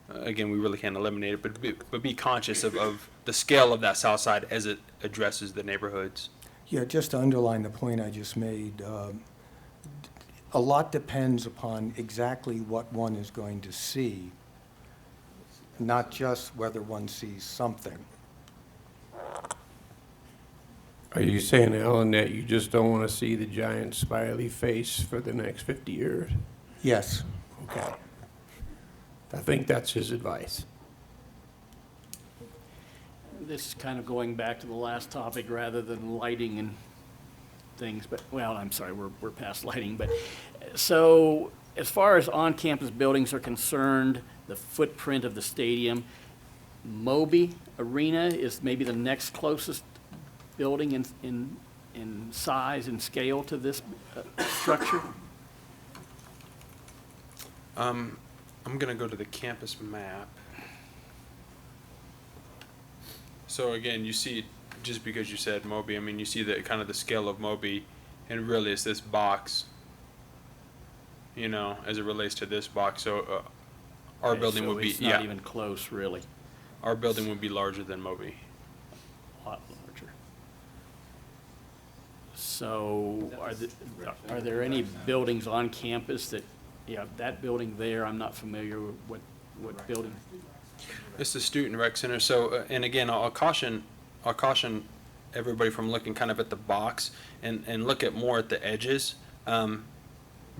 again, we really can't eliminate it, but be conscious of the scale of that south side as it addresses the neighborhoods. Yeah, just to underline the point I just made, a lot depends upon exactly what one is going to see, not just whether one sees something. Are you saying, Alan, that you just don't want to see the giant smiley face for the next 50 years? Yes. Okay. I think that's his advice. This is kind of going back to the last topic rather than lighting and things, but, well, I'm sorry, we're past lighting, but, so, as far as on-campus buildings are concerned, the footprint of the stadium, Moby Arena is maybe the next closest building in size and scale to this structure? I'm going to go to the campus map. So again, you see, just because you said Moby, I mean, you see the kind of the scale of Moby, and really it's this box, you know, as it relates to this box. So our Okay, building so would be, it's not even close, really. Our building would be larger than Moby. A lot larger. So are there any buildings on campus that, yeah, that building there, I'm not familiar with what building? It's the Student Rec Center. So, and again, I'll caution everybody from looking kind of at the box and look at more at the edges.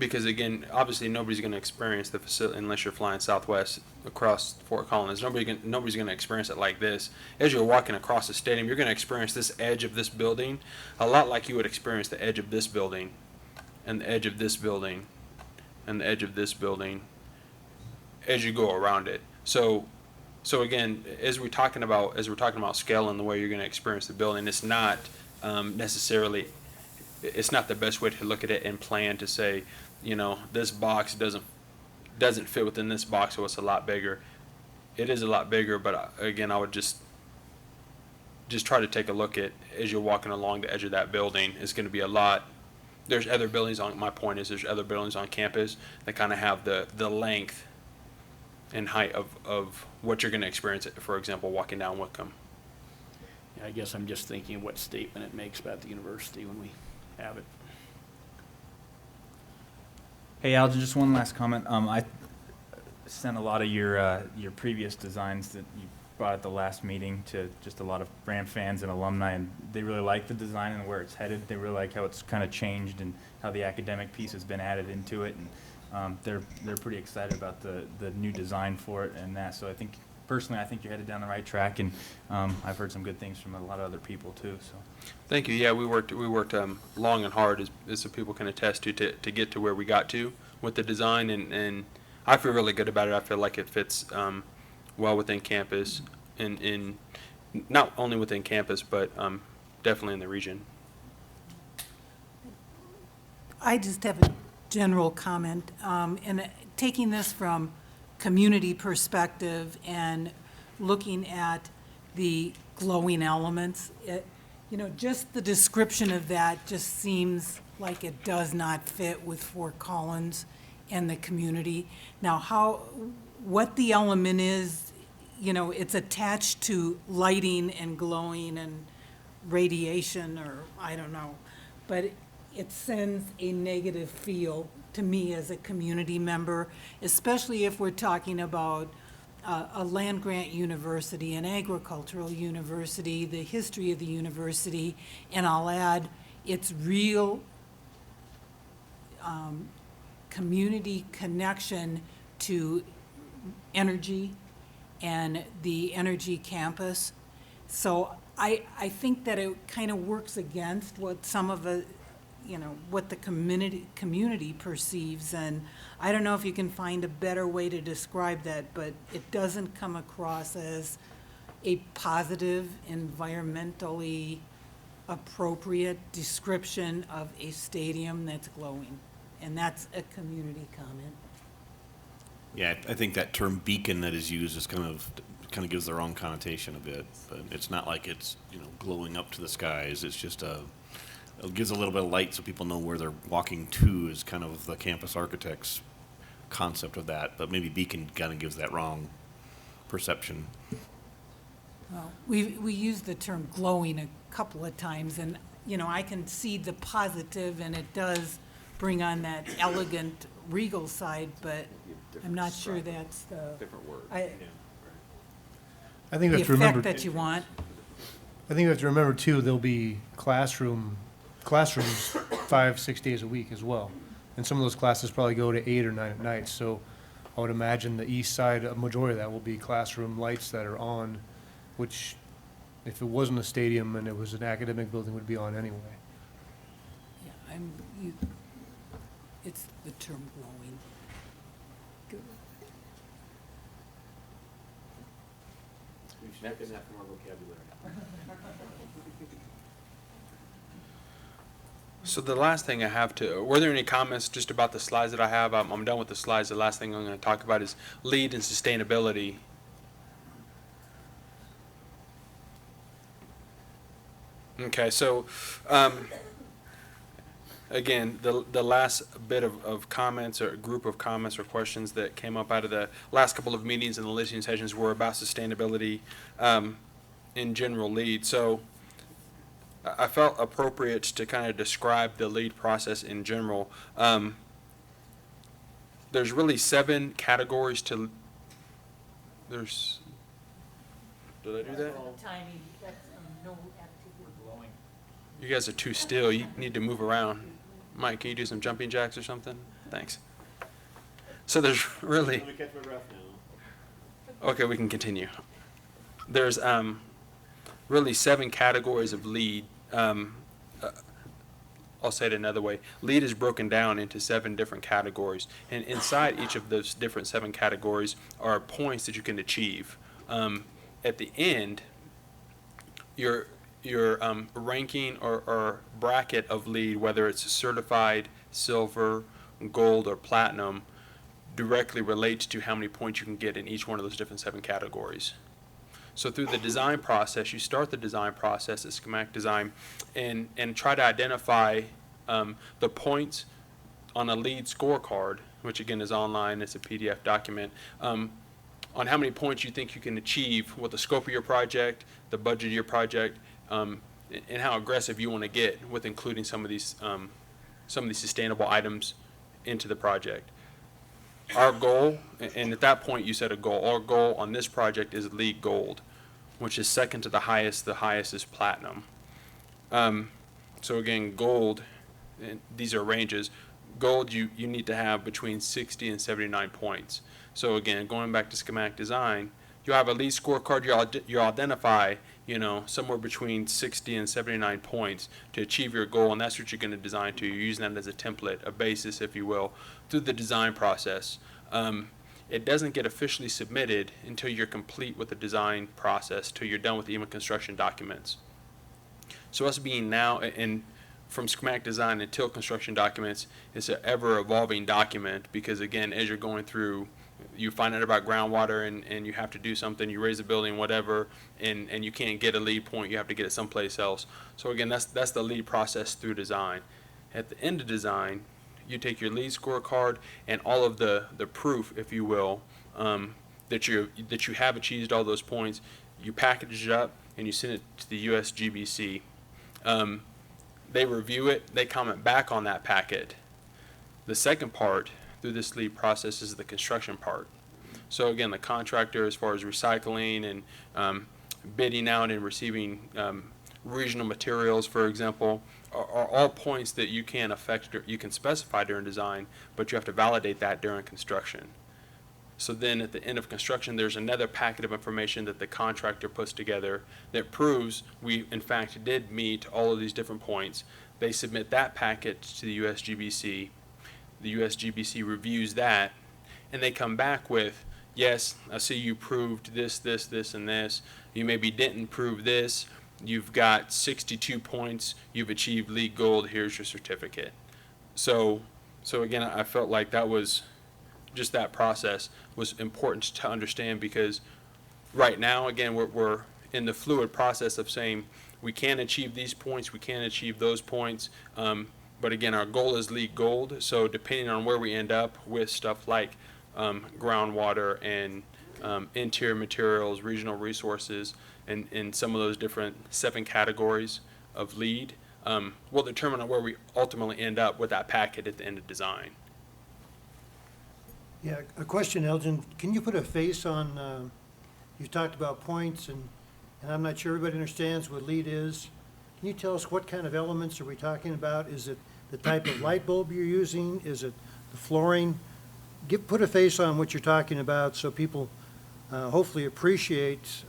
because again, obviously nobody's going to experience the facility unless you're flying Southwest across Fort Collins. Nobody's going to experience it like this. As you're walking across the stadium, you're going to experience this edge of this building a lot like you would experience the edge of this building, and the edge of this building, and the edge of this building, as you go around it. So again, as we're talking about scale and the way you're going to experience the building, it's not necessarily. It's not the best way to look at it and plan to say, you know, this box doesn't fit within this box, so it's a lot bigger. It is a lot bigger, but again, I would just try to take a look at, as you're walking along the edge of that building, it's going to be a lot. There's other buildings on, my point is there's other buildings on campus that kind of have the length and height of what you're going to experience, for example, walking down Wickham. Yeah, I guess I'm just thinking of what statement it makes about the university when we have it. Hey, Al, just one last comment. I sent a lot of your previous designs that you brought at the last meeting to just a lot of Ram fans and alumni, and they really like the design and where it's headed. They really like how it's kind of changed and how the academic piece has been added into it, and they're pretty excited about the new design for it and that. So I think, personally, I think you're headed down the right track, and I've heard some good things from a lot of other people too. So, thank you. Yeah, we worked long and hard, as the people can attest to get to where we got to with the design, and I feel really good about it. I feel like it fits well within campus, in not only within campus, but definitely in the region. I just have a general comment, and taking this from community perspective and looking at the glowing elements, you know, just the description of that just seems like it does not fit with Fort Collins and the community. Now, what the element is, you know, it's attached to lighting and glowing and radiation, or I don't know, but it sends a negative feel to me as a community member, especially if we're talking about a land-grant university, an agricultural university, the history of the university, and I'll add its real community connection to energy and the energy campus. So I think that it kind of works against what some of the, you know, what the community perceives, and I don't know if you can find a better way to describe that, but it doesn't come across as a positive, environmentally appropriate description of a stadium that's glowing, and that's a community comment. Yeah, I think that term beacon that is used is kind of gives the wrong connotation a bit, but it's not like it's, you know, glowing up to the skies. It's just it gives a little bit of light so people know where they're walking to, is kind of the campus architect's concept of that, but maybe beacon kind of gives that wrong perception. Well, we used the term glowing a couple of times, and, you know, I can see the positive, and it does bring on that elegant, regal side, but I'm not sure that's the Different word. I think we the have to remember. effect that you want. I think we have to remember too, there'll be classrooms 5-6 days a week as well. And some of those classes probably go to 8 or 9 at night. So I would imagine the east side, a majority of that will be classroom lights that are on, which if it wasn't a stadium and it was an academic building, would be on anyway. Yeah, it's the term glowing. We've snapped that from our vocabulary. So the last thing I have were there any comments just about the slides that I have? I'm done with the slides. The last thing I'm going to talk about is lead and sustainability. Okay, so again, the last bit of comments, or group of comments or questions that came up out of the last couple of meetings and the listening sessions were about sustainability in general lead. So I felt appropriate to kind of describe the lead process in general. There's really 7 categories to, did I do that? Tiny, that's no activity. You guys are too still. You need to move around. Mike, can you do some jumping jacks or something? Thanks. So there's really. Let me catch my breath now. Okay, we can continue. There's really 7 categories of LEED. I'll say it another way. LEED is broken down into 7 different categories, and inside each of those different 7 categories are points that you can achieve. At the end, your ranking or bracket of LEED, whether it's certified, silver, gold, or platinum, directly relates to how many points you can get in each one of those different 7 categories. So through the design process, you start the design process, the schematic design, and try to identify the points on a LEED scorecard, which again is online, it's a PDF document, on how many points you think you can achieve with the scope of your project, the budget of your project, and how aggressive you want to get with including some of these sustainable items into the project. Our goal, and at that point you set a goal, our goal on this project is LEED Gold, which is second to the highest is platinum. So again, gold, and these are ranges, gold you need to have between 60 and 79 points. So again, going back to schematic design, you have a LEED scorecard, you identify, somewhere between 60 and 79 points to achieve your goal, and that's what you're going to design to. You're using that as a template, a basis, if you will, through the design process. It doesn't get officially submitted until you're complete with the design process, till you're done with even construction documents. So us being now, and from schematic design until construction documents, it's an ever-evolving document because, again, as you're going through, you find out about groundwater and you have to do something, you raise a building, whatever, and you can't get a LEED point, you have to get it someplace else. So again, that's the LEED process through design. At the end of design, you take your LEED scorecard and all of the proof, if you will, that you have achieved all those points, you package it up and you send it to the USGBC. They review it, they comment back on that packet. The second part through this LEED process is the construction part. So again, the contractor, as far as recycling and bidding out and receiving regional materials, for example, are all points that you can affect, you can specify during design, but you have to validate that during construction. So then at the end of construction, there's another packet of information that the contractor puts together that proves we, in fact, did meet all of these different points. They submit that packet to the USGBC. The USGBC reviews that, and they come back with, yes, I see you proved this, this, this, and this. You maybe didn't prove this. You've got 62 points. You've achieved LEED Gold. Here's your certificate. So again, I felt like that was just that process was important to understand because right now, again, we're in the fluid process of saying we can achieve these points, we can achieve those points. But again, our goal is LEED Gold. So depending on where we end up with stuff like groundwater and interior materials, regional resources, and some of those different 7 categories of LEED, will determine on where we ultimately end up with that packet at the end of design. Yeah, a question, Elgin. Can you put a face on, you've talked about points, and I'm not sure everybody understands what LEED is. Can you tell us what kind of elements are we talking about? Is it the type of light bulb you're using? Is it the flooring? Put a face on what you're talking about so people hopefully appreciate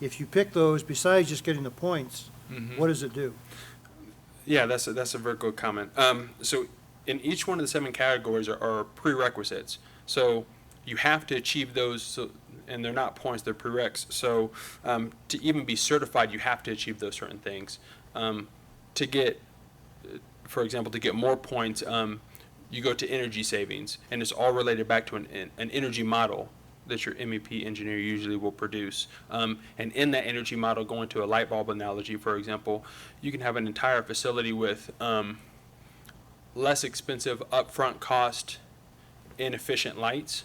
if you pick those, besides just getting the points, what does it do? Yeah, that's a very good comment. So in each one of the 7 categories are prerequisites. So you have to achieve those, and they're not points, they're prereqs. So to even be certified, you have to achieve those certain things. To get, for example, to get more points, you go to energy savings, and it's all related back to an energy model that your MEP engineer usually will produce. And in that energy model, going to a light bulb analogy, for example, you can have an entire facility with less expensive upfront cost, inefficient lights.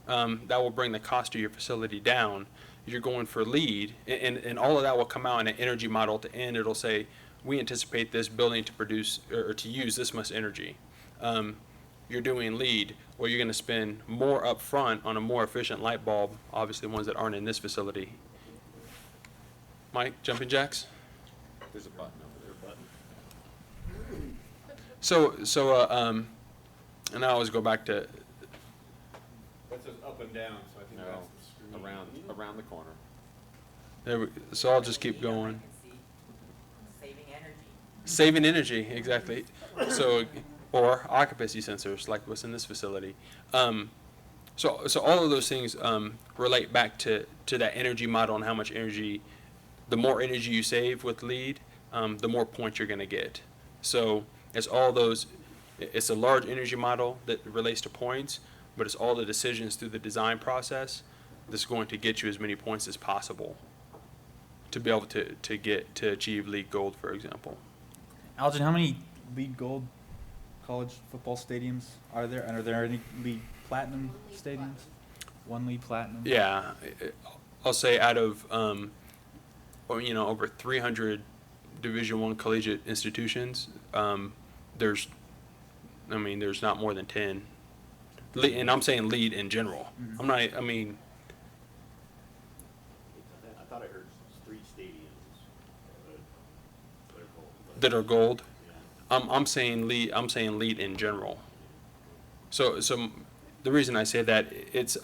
That will bring the cost of your facility down. You're going for LEED, and all of that will come out in an energy model. At the end, it'll say, we anticipate this building to produce or to use this much energy. You're doing LEED, well, you're going to spend more upfront on a more efficient light bulb, obviously ones that aren't in this facility. Mike, jumping jacks? There's a button over there, button. And I always go back to, That says up and down, so I think that's the screen. Around the corner. so I'll just keep going. Saving energy. Saving energy, exactly. So, or occupancy sensors, like what's in this facility. So all of those things relate back to that energy model and how much energy, the more energy you save with LEED, the more points you're going to get. So it's all those, it's a large energy model that relates to points, but it's all the decisions through the design process that's going to get you as many points as possible to be able to achieve LEED Gold, for example. Algin, how many LEED Gold college football stadiums are there? And are there any LEED Platinum stadiums? One LEED Platinum? Yeah, I'll say out of, over 300 Division I collegiate institutions, there's not more than 10. And I'm saying LEED in general. Mhm. I'm not, I thought I heard 3 stadiums that are gold. I'm saying LEED in general. So the reason I say that, it's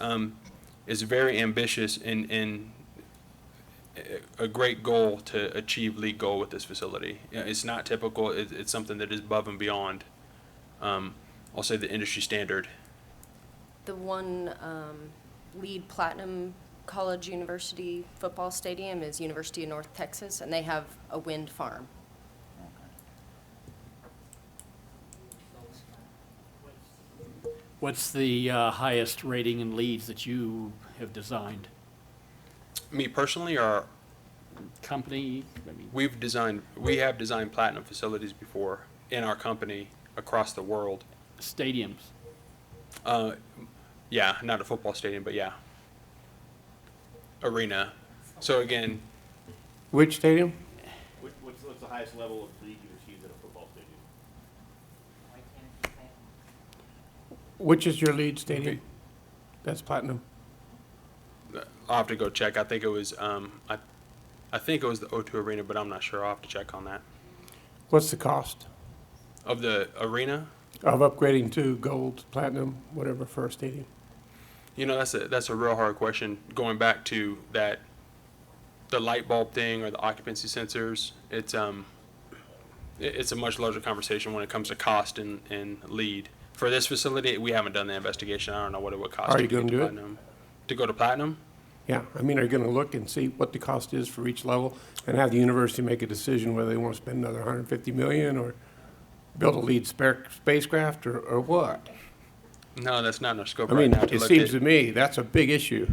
very ambitious and a great goal to achieve LEED goal with this facility. It's not typical. It's something that is above and beyond, I'll say, the industry standard. The one LEED Platinum College University football stadium is University of North Texas, and they have a wind farm. What's the highest rating in LEEDs that you have designed? Me personally, or Company? I mean, we have designed platinum facilities before in our company across the world. stadiums? Yeah, not a football stadium, but yeah. Arena. So again, Which stadium? What's the highest level of LEED you've achieved at a football stadium? Why can't it be Platinum? Which is your lead stadium? That's platinum. I'll have to go check. I think it was, I think it was the O2 Arena, but I'm not sure. I'll have to check on that. What's the cost Of the arena, of upgrading to gold, platinum, whatever, for a stadium? that's a real hard question. Going back to that, the light bulb thing or the occupancy sensors, it's a much larger conversation when it comes to cost and LEED. For this facility, we haven't done the investigation. I don't know what it would cost. Are you to get gonna to do it? platinum. To go to platinum? Yeah, I mean, are you gonna look and see what the cost is for each level and have the university make a decision whether they want to spend another 150 million or build a lead spacecraft or what? No, that's not in our scope I right mean, now to it look seems at. to me that's a big issue.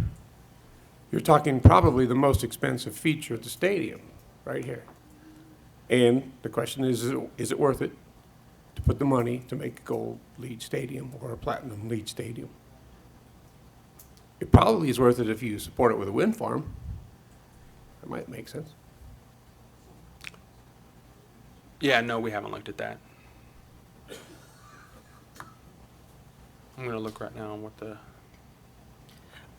You're talking probably the most expensive feature at the stadium, right here. And the question is it worth it to put the money to make a gold lead stadium or a platinum lead stadium? It probably is worth it if you support it with a wind farm. That might make sense. Yeah, no, we haven't looked at that. I'm gonna look right now on what the,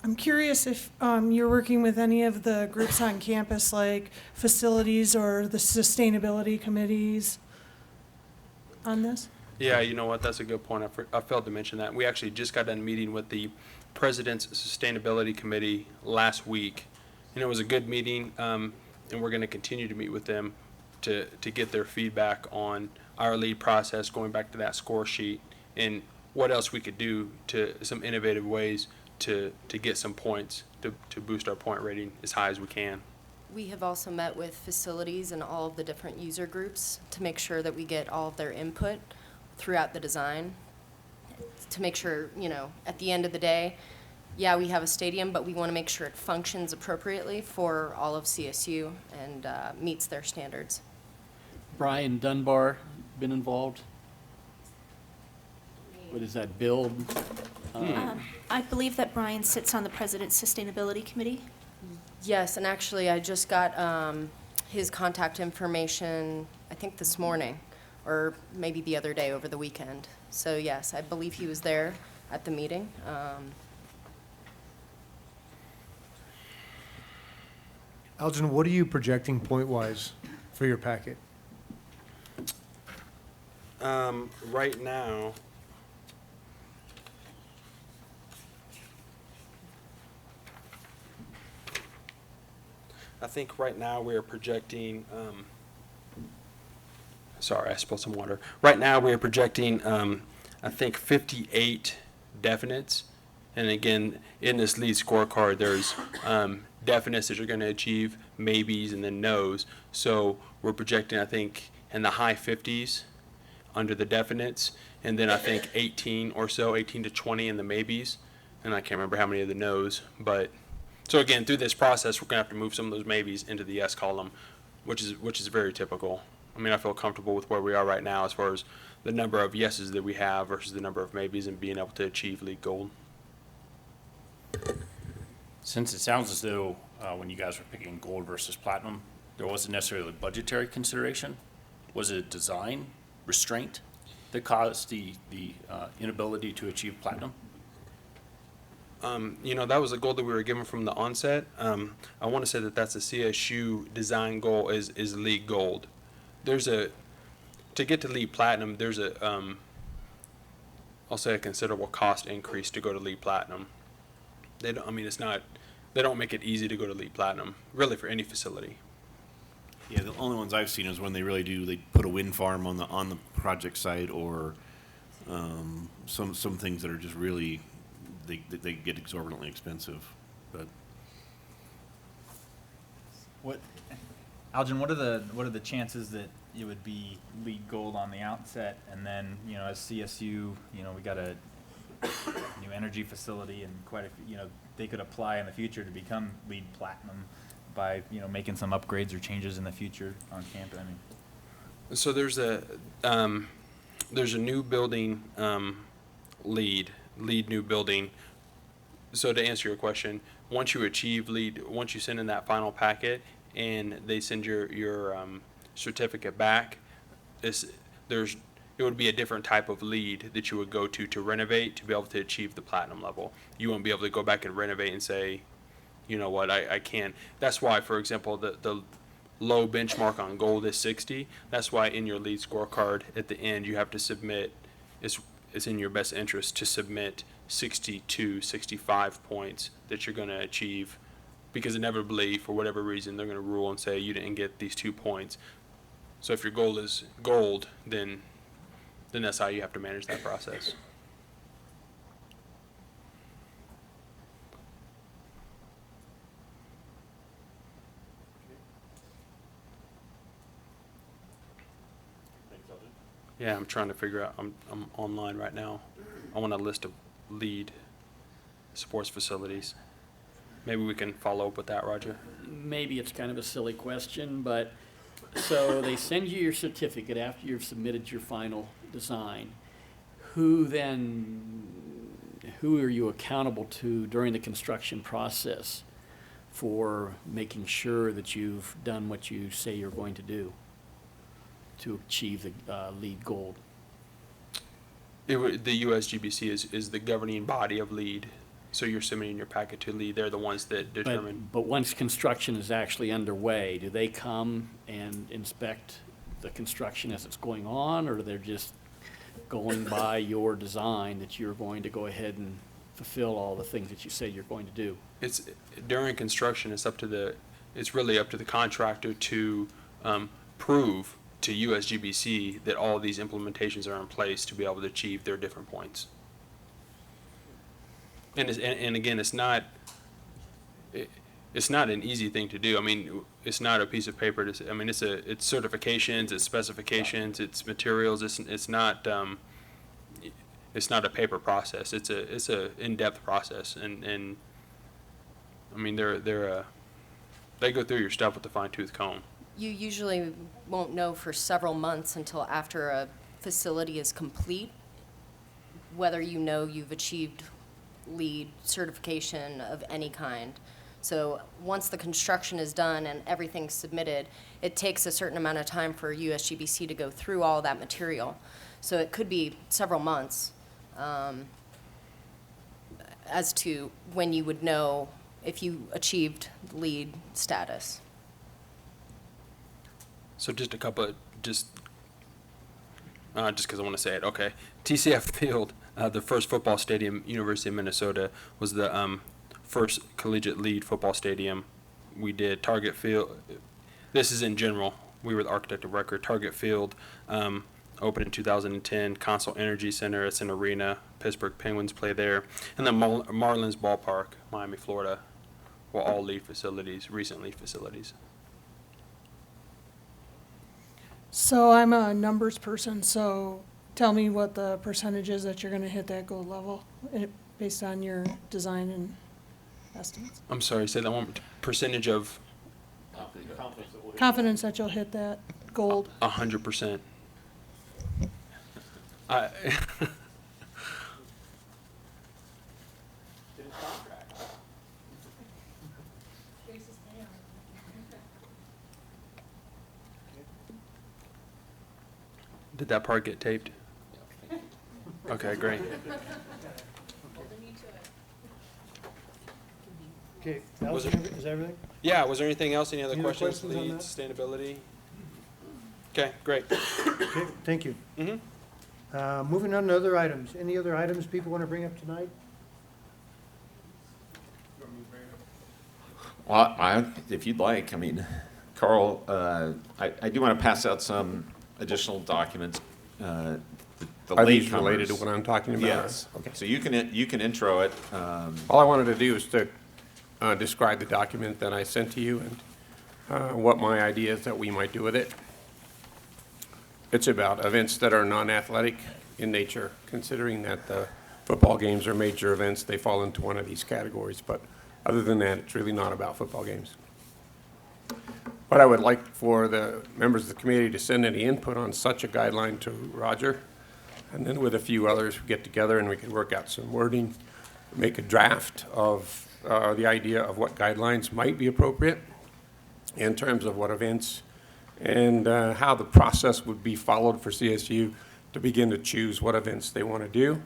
I'm curious if you're working with any of the groups on campus, like facilities or the sustainability committees on this? yeah, you know what, that's a good point. I failed to mention that. We actually just got done meeting with the President's Sustainability Committee last week. And it was a good meeting, and we're gonna continue to meet with them to get their feedback on our LEED process, going back to that score sheet, and what else we could do to some innovative ways to get some points, to boost our point rating as high as we can. We have also met with facilities and all of the different user groups to make sure that we get all of their input throughout the design, to make sure, at the end of the day, yeah, we have a stadium, but we want to make sure it functions appropriately for all of CSU and meets their standards. Brian Dunbar been involved? What is that, build? I believe that Brian sits on the President's Sustainability Committee. Yes, and actually, I just got his contact information, I think this morning, or maybe the other day over the weekend. So yes, I believe he was there at the meeting. Algin, what are you projecting point-wise for your packet? Right now, I think right now we're projecting, sorry, I spilled some water. Right now we are projecting, I think 58 definites. And again, in this lead scorecard, there's definites that you're going to achieve, maybes, and then no's. So we're projecting, I think, in the high 50s under the definites, and then I think 18 or so, 18 to 20 in the maybes, and I can't remember how many of the no's. But so again, through this process, we're going to have to move some of those maybes into the yes column, which is very typical. I mean, I feel comfortable with where we are right now as far as the number of yeses that we have versus the number of maybes and being able to achieve LEED Gold. Since it sounds as though when you guys were picking gold versus platinum, there wasn't necessarily a budgetary consideration. Was it design restraint that caused the inability to achieve platinum? You know, that was a goal that we were given from the onset. I want to say that that's a CSU design goal is LEED Gold. To get to LEED Platinum, there's I'll say a considerable cost increase to go to LEED Platinum. They don't make it easy to go to LEED Platinum, really, for any facility. Yeah, the only ones I've seen is when they put a wind farm on the project site, or some things that are just really they get exorbitantly expensive. But Algin, what are the chances that it would be LEED Gold on the outset, and then, you know, as CSU, you know, we got a new energy facility, and quite a few, you know, they could apply in the future to become LEED Platinum by, you know, making some upgrades or changes in the future on campus. I mean, So there's a new building, LEED new building. So to answer your question, once you achieve LEED, once you send in that final packet and they send your certificate back, it would be a different type of LEED that you would go to renovate to be able to achieve the platinum level. You won't be able to go back and renovate and say, you know what, I can't. That's why, for example, the low benchmark on gold is 60. That's why in your LEED scorecard at the end you have to submit, it's in your best interest to submit 62, 65 points that you're going to achieve, because inevitably, for whatever reason, they're going to rule and say you didn't get these 2 points. So if your goal is gold, then that's how you have to manage that process. Yeah, I'm trying to figure out, I'm online right now. I want a list of LEED sports facilities. Maybe we can follow up with that, Roger. Maybe it's kind of a silly question, but so they send you your certificate after you've submitted your final design. Who are you accountable to during the construction process for making sure that you've done what you say you're going to do to achieve the LEED Gold? The USGBC is the governing body of LEED. So you're submitting your packet to LEED. They're the ones that determine. But once construction is actually underway, do they come and inspect the construction as it's going on, or they're just going by your design that you're going to go ahead and fulfill all the things that you say you're going to do? It's during construction. It's really up to the contractor to prove to USGBC that all of these implementations are in place to be able to achieve their different points. And again, it's not an easy thing to do. I mean, it's not a piece of paper. It's certifications, it's specifications, it's materials. It's not a paper process. It's a in-depth process. And I mean, they go through your stuff with a fine-tooth comb. You usually won't know for several months until after a facility is complete whether you know you've achieved LEED certification of any kind. So once the construction is done and everything's submitted, it takes a certain amount of time for USGBC to go through all that material. So it could be several months as to when you would know if you achieved LEED status. So just a couple of, just because I want to say it, okay. TCF Field, the first football stadium, University of Minnesota, was the first collegiate LEED football stadium we did Target Field. This is in general. We were the architect of record. Target Field opened in 2010. Consol Energy Center, it's an arena. Pittsburgh Penguins play there. And then Marlins Ballpark, Miami, Florida, will all lead facilities, recent lead facilities. So I'm a numbers person, so tell me what the percentage is that you're gonna hit that gold level based on your design and estimates. I'm sorry, say that one percentage of Confidence that you'll hit that gold. 100%. Did that part get taped? Okay, great. Okay, Was Allison, there- is that everything? Yeah, was there anything else? Any other Any other questions? questions on Lead, that? sustainability? Okay, great. Okay, thank you. Mm-hmm. Moving on to other items. Any other items people want to bring up tonight? Well, if you'd like, I mean, Carl, I do want to pass out some additional documents. The Are these latecomers. related to what I'm talking about? Yes. Okay. So you can intro it. All I wanted to do is to describe the document that I sent to you and what my idea is that we might do with it. It's about events that are non-athletic in nature, considering that the football games are major events, they fall into one of these categories. But other than that, it's really not about football games. But I would like for the members of the committee to send any input on such a guideline to Roger. And then with a few others, we get together and we can work out some wording, make a draft of the idea of what guidelines might be appropriate in terms of what events and how the process would be followed for CSU to begin to choose what events they want to do.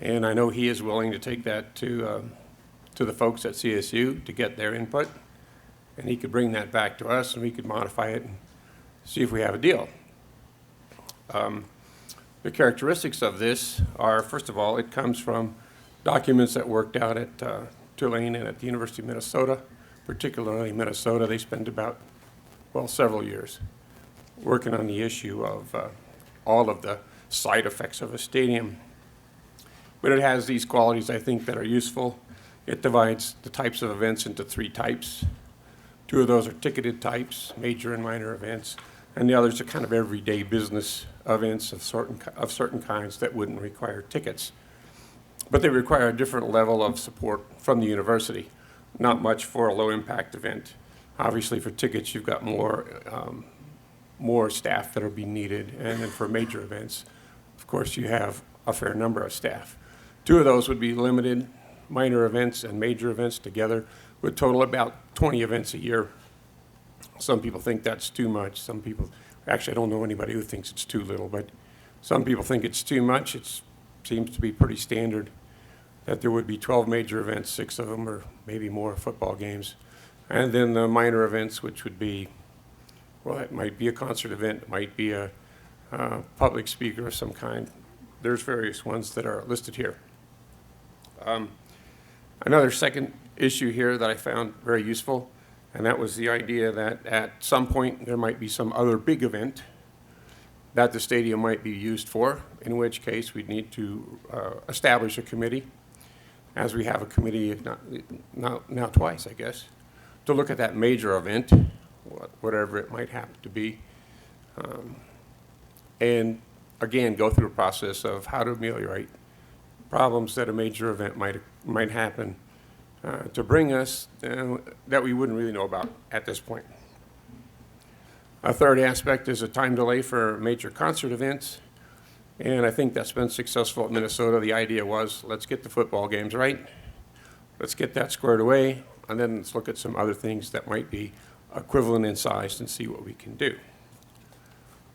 And I know he is willing to take that to the folks at CSU to get their input. And he could bring that back to us and we could modify it and see if we have a deal. The characteristics of this are, first of all, it comes from documents that worked out at Tulane and at the University of Minnesota, particularly Minnesota. They spent about, well, several years working on the issue of all of the side effects of a stadium. But it has these qualities, I think, that are useful. It divides the types of events into 3 types. 2 of those are ticketed types, major and minor events, and the others are kind of everyday business events of certain kinds that wouldn't require tickets. But they require a different level of support from the university. Not much for a low-impact event. Obviously, for tickets, you've got more staff that will be needed, and then for major events, of course, you have a fair number of staff. 2 of those would be limited, minor events and major events together would total about 20 events a year. Some people think that's too much. Some people, actually, I don't know anybody who thinks it's too little, but some people think it's too much. It seems to be pretty standard that there would be 12 major events, 6 of them or maybe more football games. And then the minor events, which would be, well, it might be a concert event, it might be a public speaker of some kind. There's various ones that are listed here. Another second issue here that I found very useful, and that was the idea that at some point there might be some other big event that the stadium might be used for, in which case we'd need to establish a committee, as we have a committee now twice, I guess, to look at that major event, whatever it might happen to be, and again, go through a process of how to ameliorate problems that a major event might happen to bring us that we wouldn't really know about at this point. A third aspect is a time delay for major concert events, and I think that's been successful at Minnesota. The idea was, let's get the football games right, let's get that squared away, and then let's look at some other things that might be equivalent in size and see what we can do.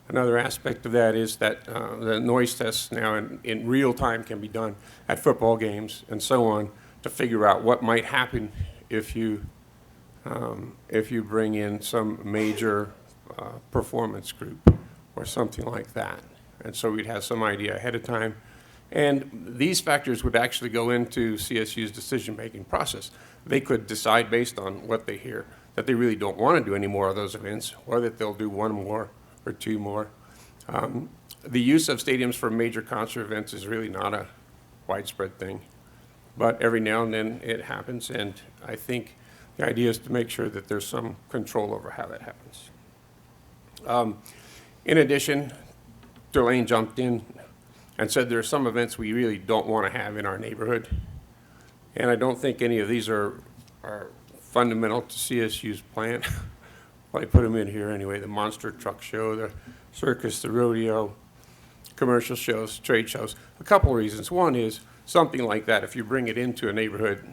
Another aspect of that is that the noise tests now in real time can be done at football games and so on to figure out what might happen if you bring in some major performance group or something like that. And so we'd have some idea ahead of time And these factors would actually go into CSU's decision-making process. They could decide based on what they hear that they really don't want to do any more of those events, or that they'll do one more or two more. The use of stadiums for major concert events is really not a widespread thing, but every now and then it happens, and I think the idea is to make sure that there's some control over how that happens. In addition, Delane jumped in and said there are some events we really don't want to have in our neighborhood, and I don't think any of these are fundamental to CSU's plan. Well, I put them in here anyway: the monster truck show, the circus, the rodeo, commercial shows, trade shows. A couple of reasons. One is something like that, if you bring it into a neighborhood,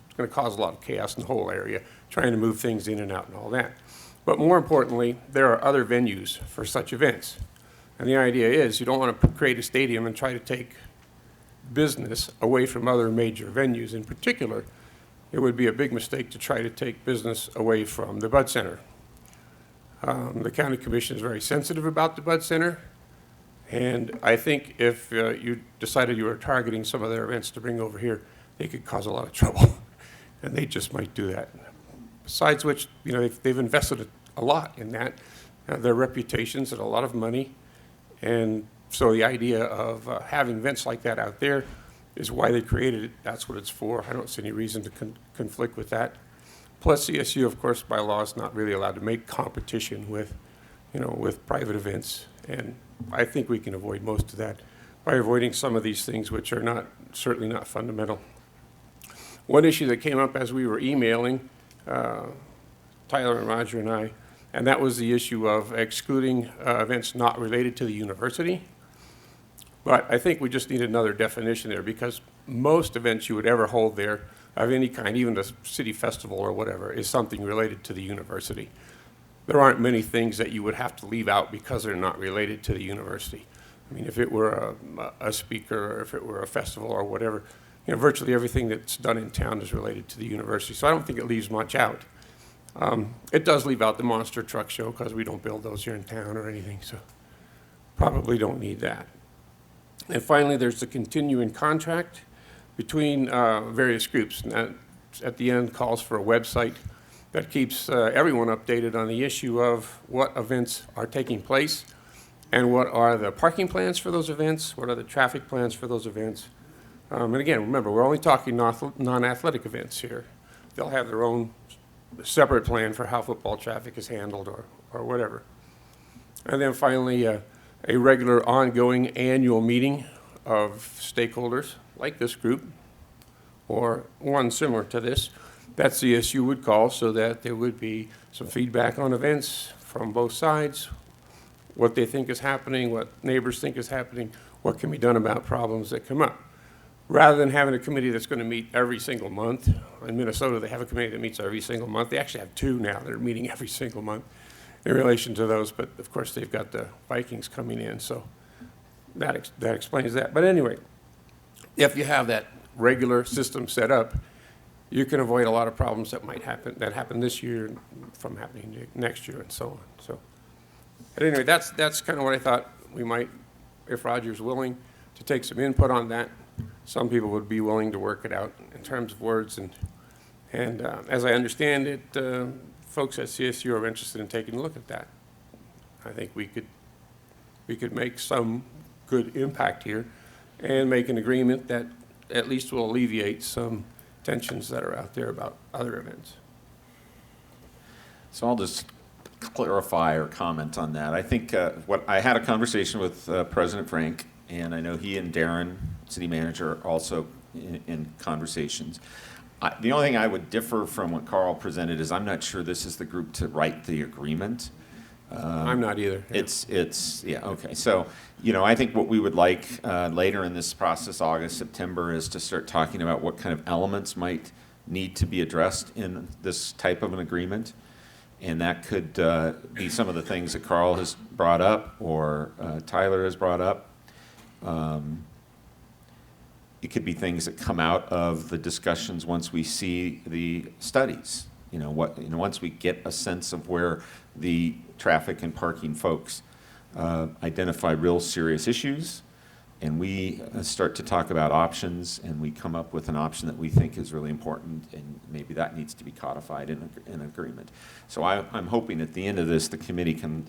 it's going to cause a lot of chaos in the whole area, trying to move things in and out and all that. But more importantly, there are other venues for such events. And the idea is you don't want to create a stadium and try to take business away from other major venues. In particular, it would be a big mistake to try to take business away from the Bud Center. The county commission is very sensitive about the Bud Center, and I think if you decided you were targeting some of their events to bring over here, they could cause a lot of trouble, and they just might do that. Besides which, you know, they've invested a lot in that, their reputations and a lot of money, and so the idea of having events like that out there is why they created it. That's what it's for. I don't see any reason to conflict with that. Plus, CSU, of course, by law, is not really allowed to make competition with, you know, with private events. And I think we can avoid most of that by avoiding some of these things which are certainly not fundamental. One issue that came up as we were emailing, Tyler and Roger and I, and that was the issue of excluding events not related to the university. But I think we just need another definition there, because most events you would ever hold there of any kind, even a city festival or whatever, is something related to the university. There aren't many things that you would have to leave out because they're not related to the university. I mean, if it were a speaker, or if it were a festival or whatever, you know, virtually everything that's done in town is related to the university. So I don't think it leaves much out. It does leave out the monster truck show because we don't build those here in town or anything, so probably don't need that. And finally, there's the continuing contract between various groups. And that, at the end, calls for a website that keeps everyone updated on the issue of what events are taking place and what are the parking plans for those events, what are the traffic plans for those events. And again, remember, we're only talking non-athletic events here. They'll have their own separate plan for how football traffic is handled or whatever. And then finally, a regular ongoing annual meeting of stakeholders like this group, or one similar to this, that CSU would call, so that there would be some feedback on events from both sides, what they think is happening, what neighbors think is happening, what can be done about problems that come up. Rather than having a committee that's going to meet every single month. In Minnesota, they have a committee that meets every single month. They actually have two now that are meeting every single month in relation to those, but of course they've got the Vikings coming in, so that explains that. But anyway, if you have that regular system set up, you can avoid a lot of problems that might happen, that happen this year from happening next year and so on. So, but anyway, that's kind of what I thought we might, if Roger's willing to take some input on that. Some people would be willing to work it out in terms of words, and as I understand it, folks at CSU are interested in taking a look at that. I think we could make some good impact here and make an agreement that at least will alleviate some tensions that are out there about other events. So I'll just clarify or comment on that. I think I had a conversation with President Frank, and I know he and Darren, city manager, are also in conversations. The only thing I would differ from what Carl presented is I'm not sure this is the group to write the agreement. I'm not either. Yeah, okay. So, you know, I think what we would like later in this process, August, September, is to start talking about what kind of elements might need to be addressed in this type of an agreement. And that could be some of the things that Carl has brought up or Tyler has brought up. It could be things that come out of the discussions once we see the studies. Once we get a sense of where the traffic and parking folks identify real serious issues, and we start to talk about options, and we come up with an option that we think is really important, and maybe that needs to be codified in an agreement. So I'm hoping at the end of this, the committee can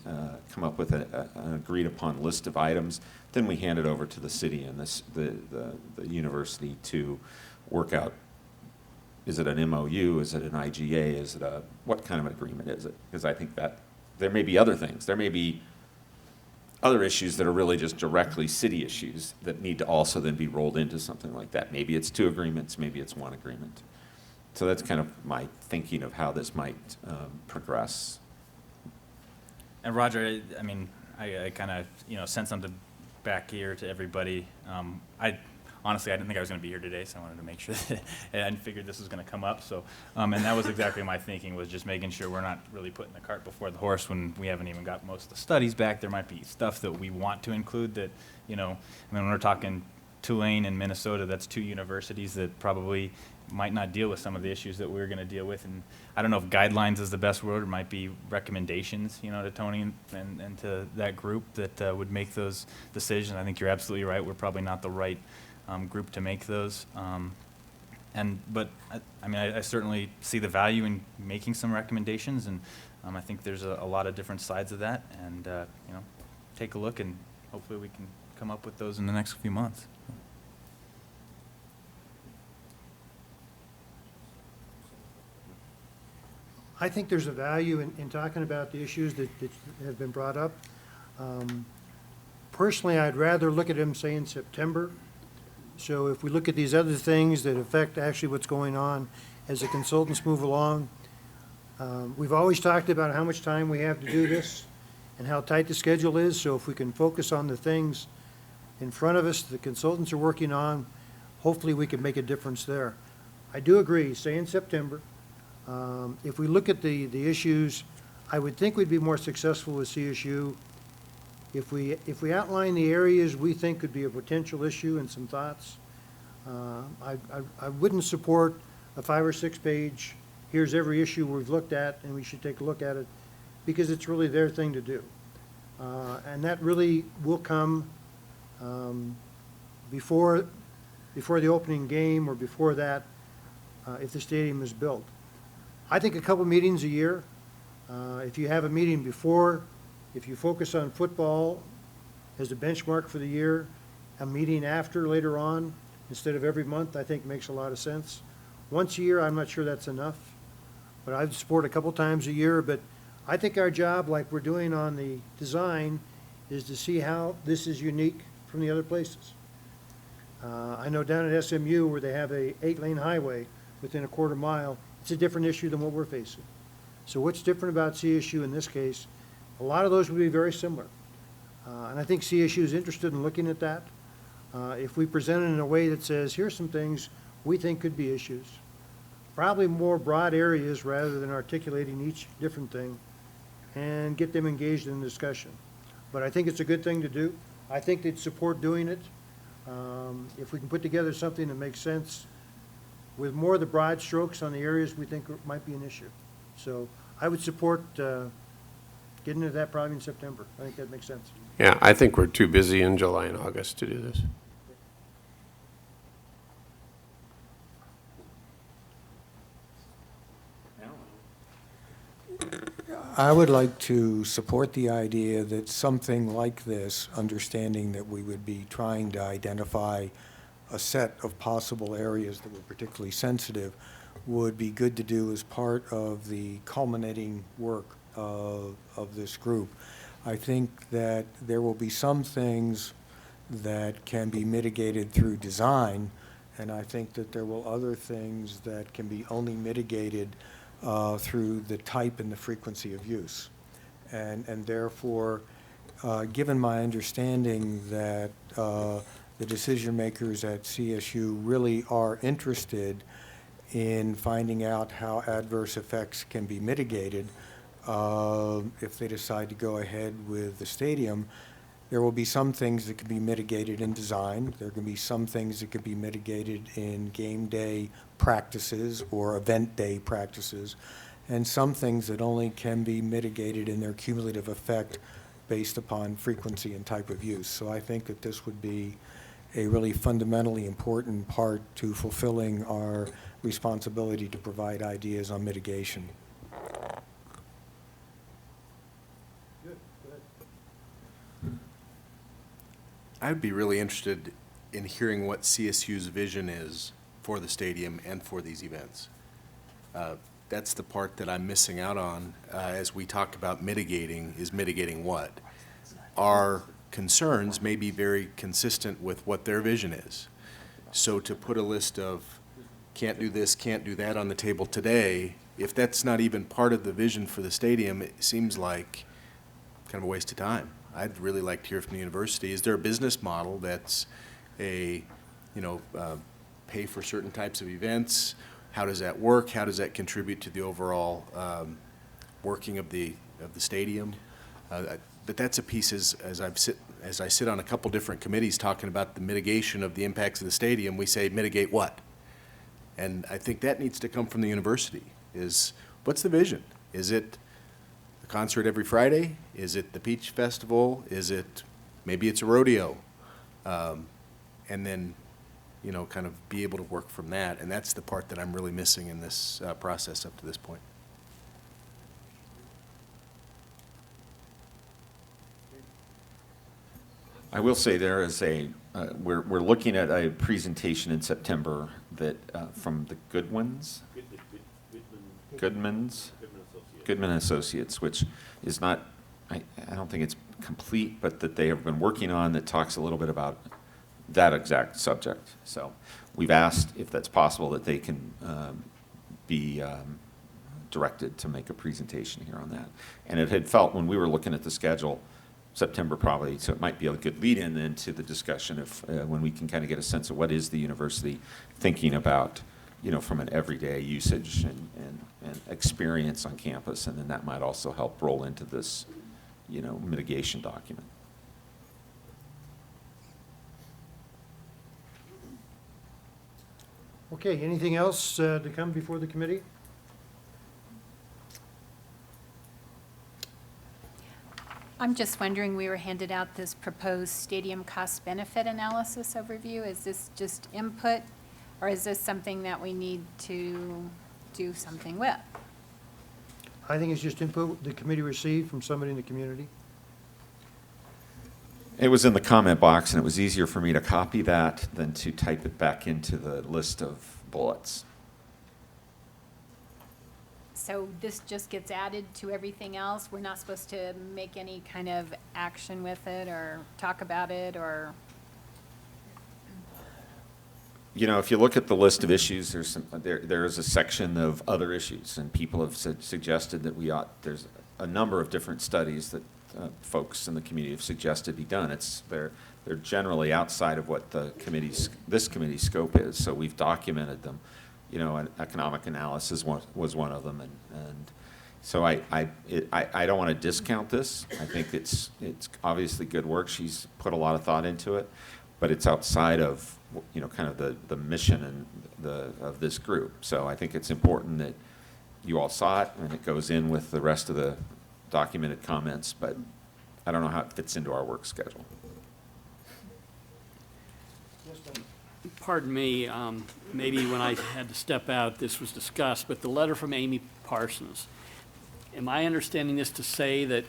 come up with an agreed-upon list of items. Then we hand it over to the city and the university to work out. Is it an MOU? Is it an IGA? Is it what kind of an agreement is it? Because I think that there may be other things. There may be other issues that are really just directly city issues that need to also then be rolled into something like that. Maybe it's 2 agreements, maybe it's 1 agreement. So that's kind of my thinking of how this might progress. And Roger, I mean, I kind of, sent something back here to everybody. Honestly, I didn't think I was going to be here today, so I wanted to make sure that I figured this was going to come up. So, and that was exactly my thinking, was just making sure we're not really putting the cart before the horse when we haven't even got most of the studies back. There might be stuff that we want to include that, when we're talking Tulane and Minnesota, that's 2 universities that probably might not deal with some of the issues that we're going to deal with. And I don't know if guidelines is the best word. It might be recommendations, to Tony and to that group that would make those decisions. I think you're absolutely right. We're probably not the right group to make those. But I certainly see the value in making some recommendations, and I think there's a lot of different sides of that. And take a look, and hopefully we can come up with those in the next few months. I think there's a value in talking about the issues that have been brought up. Personally, I'd rather look at them, say, in September. So if we look at these other things that affect actually what's going on as the consultants move along, we've always talked about how much time we have to do this and how tight the schedule is. So if we can focus on the things in front of us the consultants are working on, hopefully we can make a difference there. I do agree, say in September. If we look at the issues, I would think we'd be more successful with CSU if we outline the areas we think could be a potential issue and some thoughts. I wouldn't support a 5 or 6 page, here's every issue we've looked at and we should take a look at it, because it's really their thing to do. And that really will come before the opening game or before that, if the stadium is built. I think a couple meetings a year. If you have a meeting before, if you focus on football as a benchmark for the year, a meeting after later on, instead of every month, I think makes a lot of sense. Once a year, I'm not sure that's enough, but I'd support a couple times a year. But I think our job, like we're doing on the design, is to see how this is unique from the other places. I know down at SMU where they have a 8-lane highway within a quarter mile, it's a different issue than what we're facing. So what's different about CSU in this case? A lot of those would be very similar. And I think CSU is interested in looking at that. If we present it in a way that says, here's some things we think could be issues, probably more broad areas rather than articulating each different thing, and get them engaged in the discussion. But I think it's a good thing to do. I think they'd support doing it. If we can put together something that makes sense with more of the broad strokes on the areas we think might be an issue. So I would support getting into that probably in September. I think that makes sense. Yeah, I think we're too busy in July and August to do this. I would like to support the idea that something like this, understanding that we would be trying to identify a set of possible areas that were particularly sensitive, would be good to do as part of the culminating work of this group. I think that there will be some things that can be mitigated through design, and I think that there will other things that can be only mitigated through the type and the frequency of use. And therefore, given my understanding that the decision makers at CSU really are interested in finding out how adverse effects can be mitigated, if they decide to go ahead with the stadium, there will be some things that can be mitigated in design. There can be some things that can be mitigated in game day practices or event day practices, and some things that only can be mitigated in their cumulative effect based upon frequency and type of use. So I think that this would be a really fundamentally important part to fulfilling our responsibility to provide ideas on mitigation. I'd be really interested in hearing what CSU's vision is for the stadium and for these events. That's the part that I'm missing out on as we talk about mitigating, is mitigating what? Our concerns may be very consistent with what their vision is. So to put a list of can't do this, can't do that on the table today, if that's not even part of the vision for the stadium, it seems like kind of a waste of time. I'd really like to hear from the university. Is there a business model that's a, pay for certain types of events? How does that work? How does that contribute to the overall working of the stadium? But that's a piece as I sit on a couple different committees talking about the mitigation of the impacts of the stadium. We say mitigate what? And I think that needs to come from the university. Is what's the vision? Is it a concert every Friday? Is it the Peach Festival? Is it maybe it's a rodeo? And then kind of be able to work from that. And that's the part that I'm really missing in this process up to this point. I will say there is we're looking at a presentation in September that, from the Goodmans, Goodman Associates, which is not, I don't think it's complete, but that they have been working on, that talks a little bit about that exact subject. So we've asked if that's possible that they can be directed to make a presentation here on that. And it had felt when we were looking at the schedule, September probably, so it might be a good lead-in then to the discussion of when we can kind of get a sense of what is the university thinking about, from an everyday usage and experience on campus, and then that might also help roll into this, mitigation document. Okay, anything else to come before the committee? I'm just wondering, we were handed out this proposed stadium cost-benefit analysis overview. Is this just input, or is this something that we need to do something with? I think it's just input the committee received from somebody in the community. It was in the comment box, and it was easier for me to copy that than to type it back into the list of bullets. So this just gets added to everything else? We're not supposed to make any kind of action with it or talk about it, or? If you look at the list of issues, there is a section of other issues, and people have suggested that there's a number of different studies that folks in the community have suggested be done. They're generally outside of what this committee's scope is, so we've documented them. An economic analysis was one of them, and so I don't want to discount this. I think it's obviously good work. She's put a lot of thought into it, but it's outside of kind of the mission and of this group. So I think it's important that you all saw it, and it goes in with the rest of the documented comments, but I don't know how it fits into our work schedule. Pardon me, maybe when I had to step out, this was discussed, but the letter from Amy Parsons, am I understanding this to say that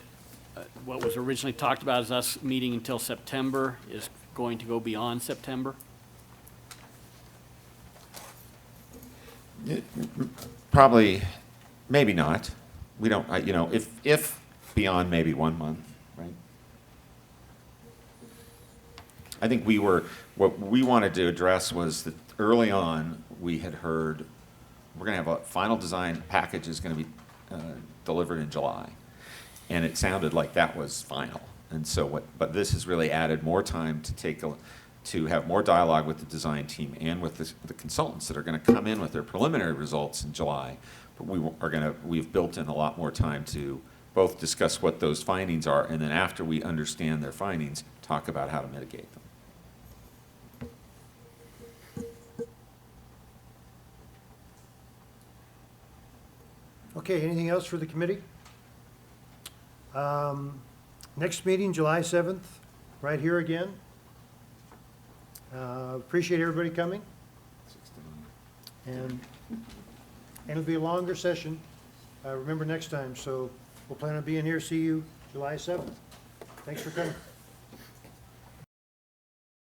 what was originally talked about as us meeting until September is going to go beyond September? Probably, maybe not. We don't, if beyond maybe 1 month, right? I think what we wanted to address was that early on, we had heard, we're going to have a final design package is going to be delivered in July. And it sounded like that was final. And so but this has really added more time to have more dialogue with the design team and with the consultants that are going to come in with their preliminary results in July. But we've built in a lot more time to both discuss what those findings are, and then after we understand their findings, talk about how to mitigate them. Okay, anything else for the committee? Next meeting, July 7th, right here again. Appreciate everybody coming. And it'll be a longer session, remember next time, so we'll plan on being here, see you July 7th. Thanks for coming.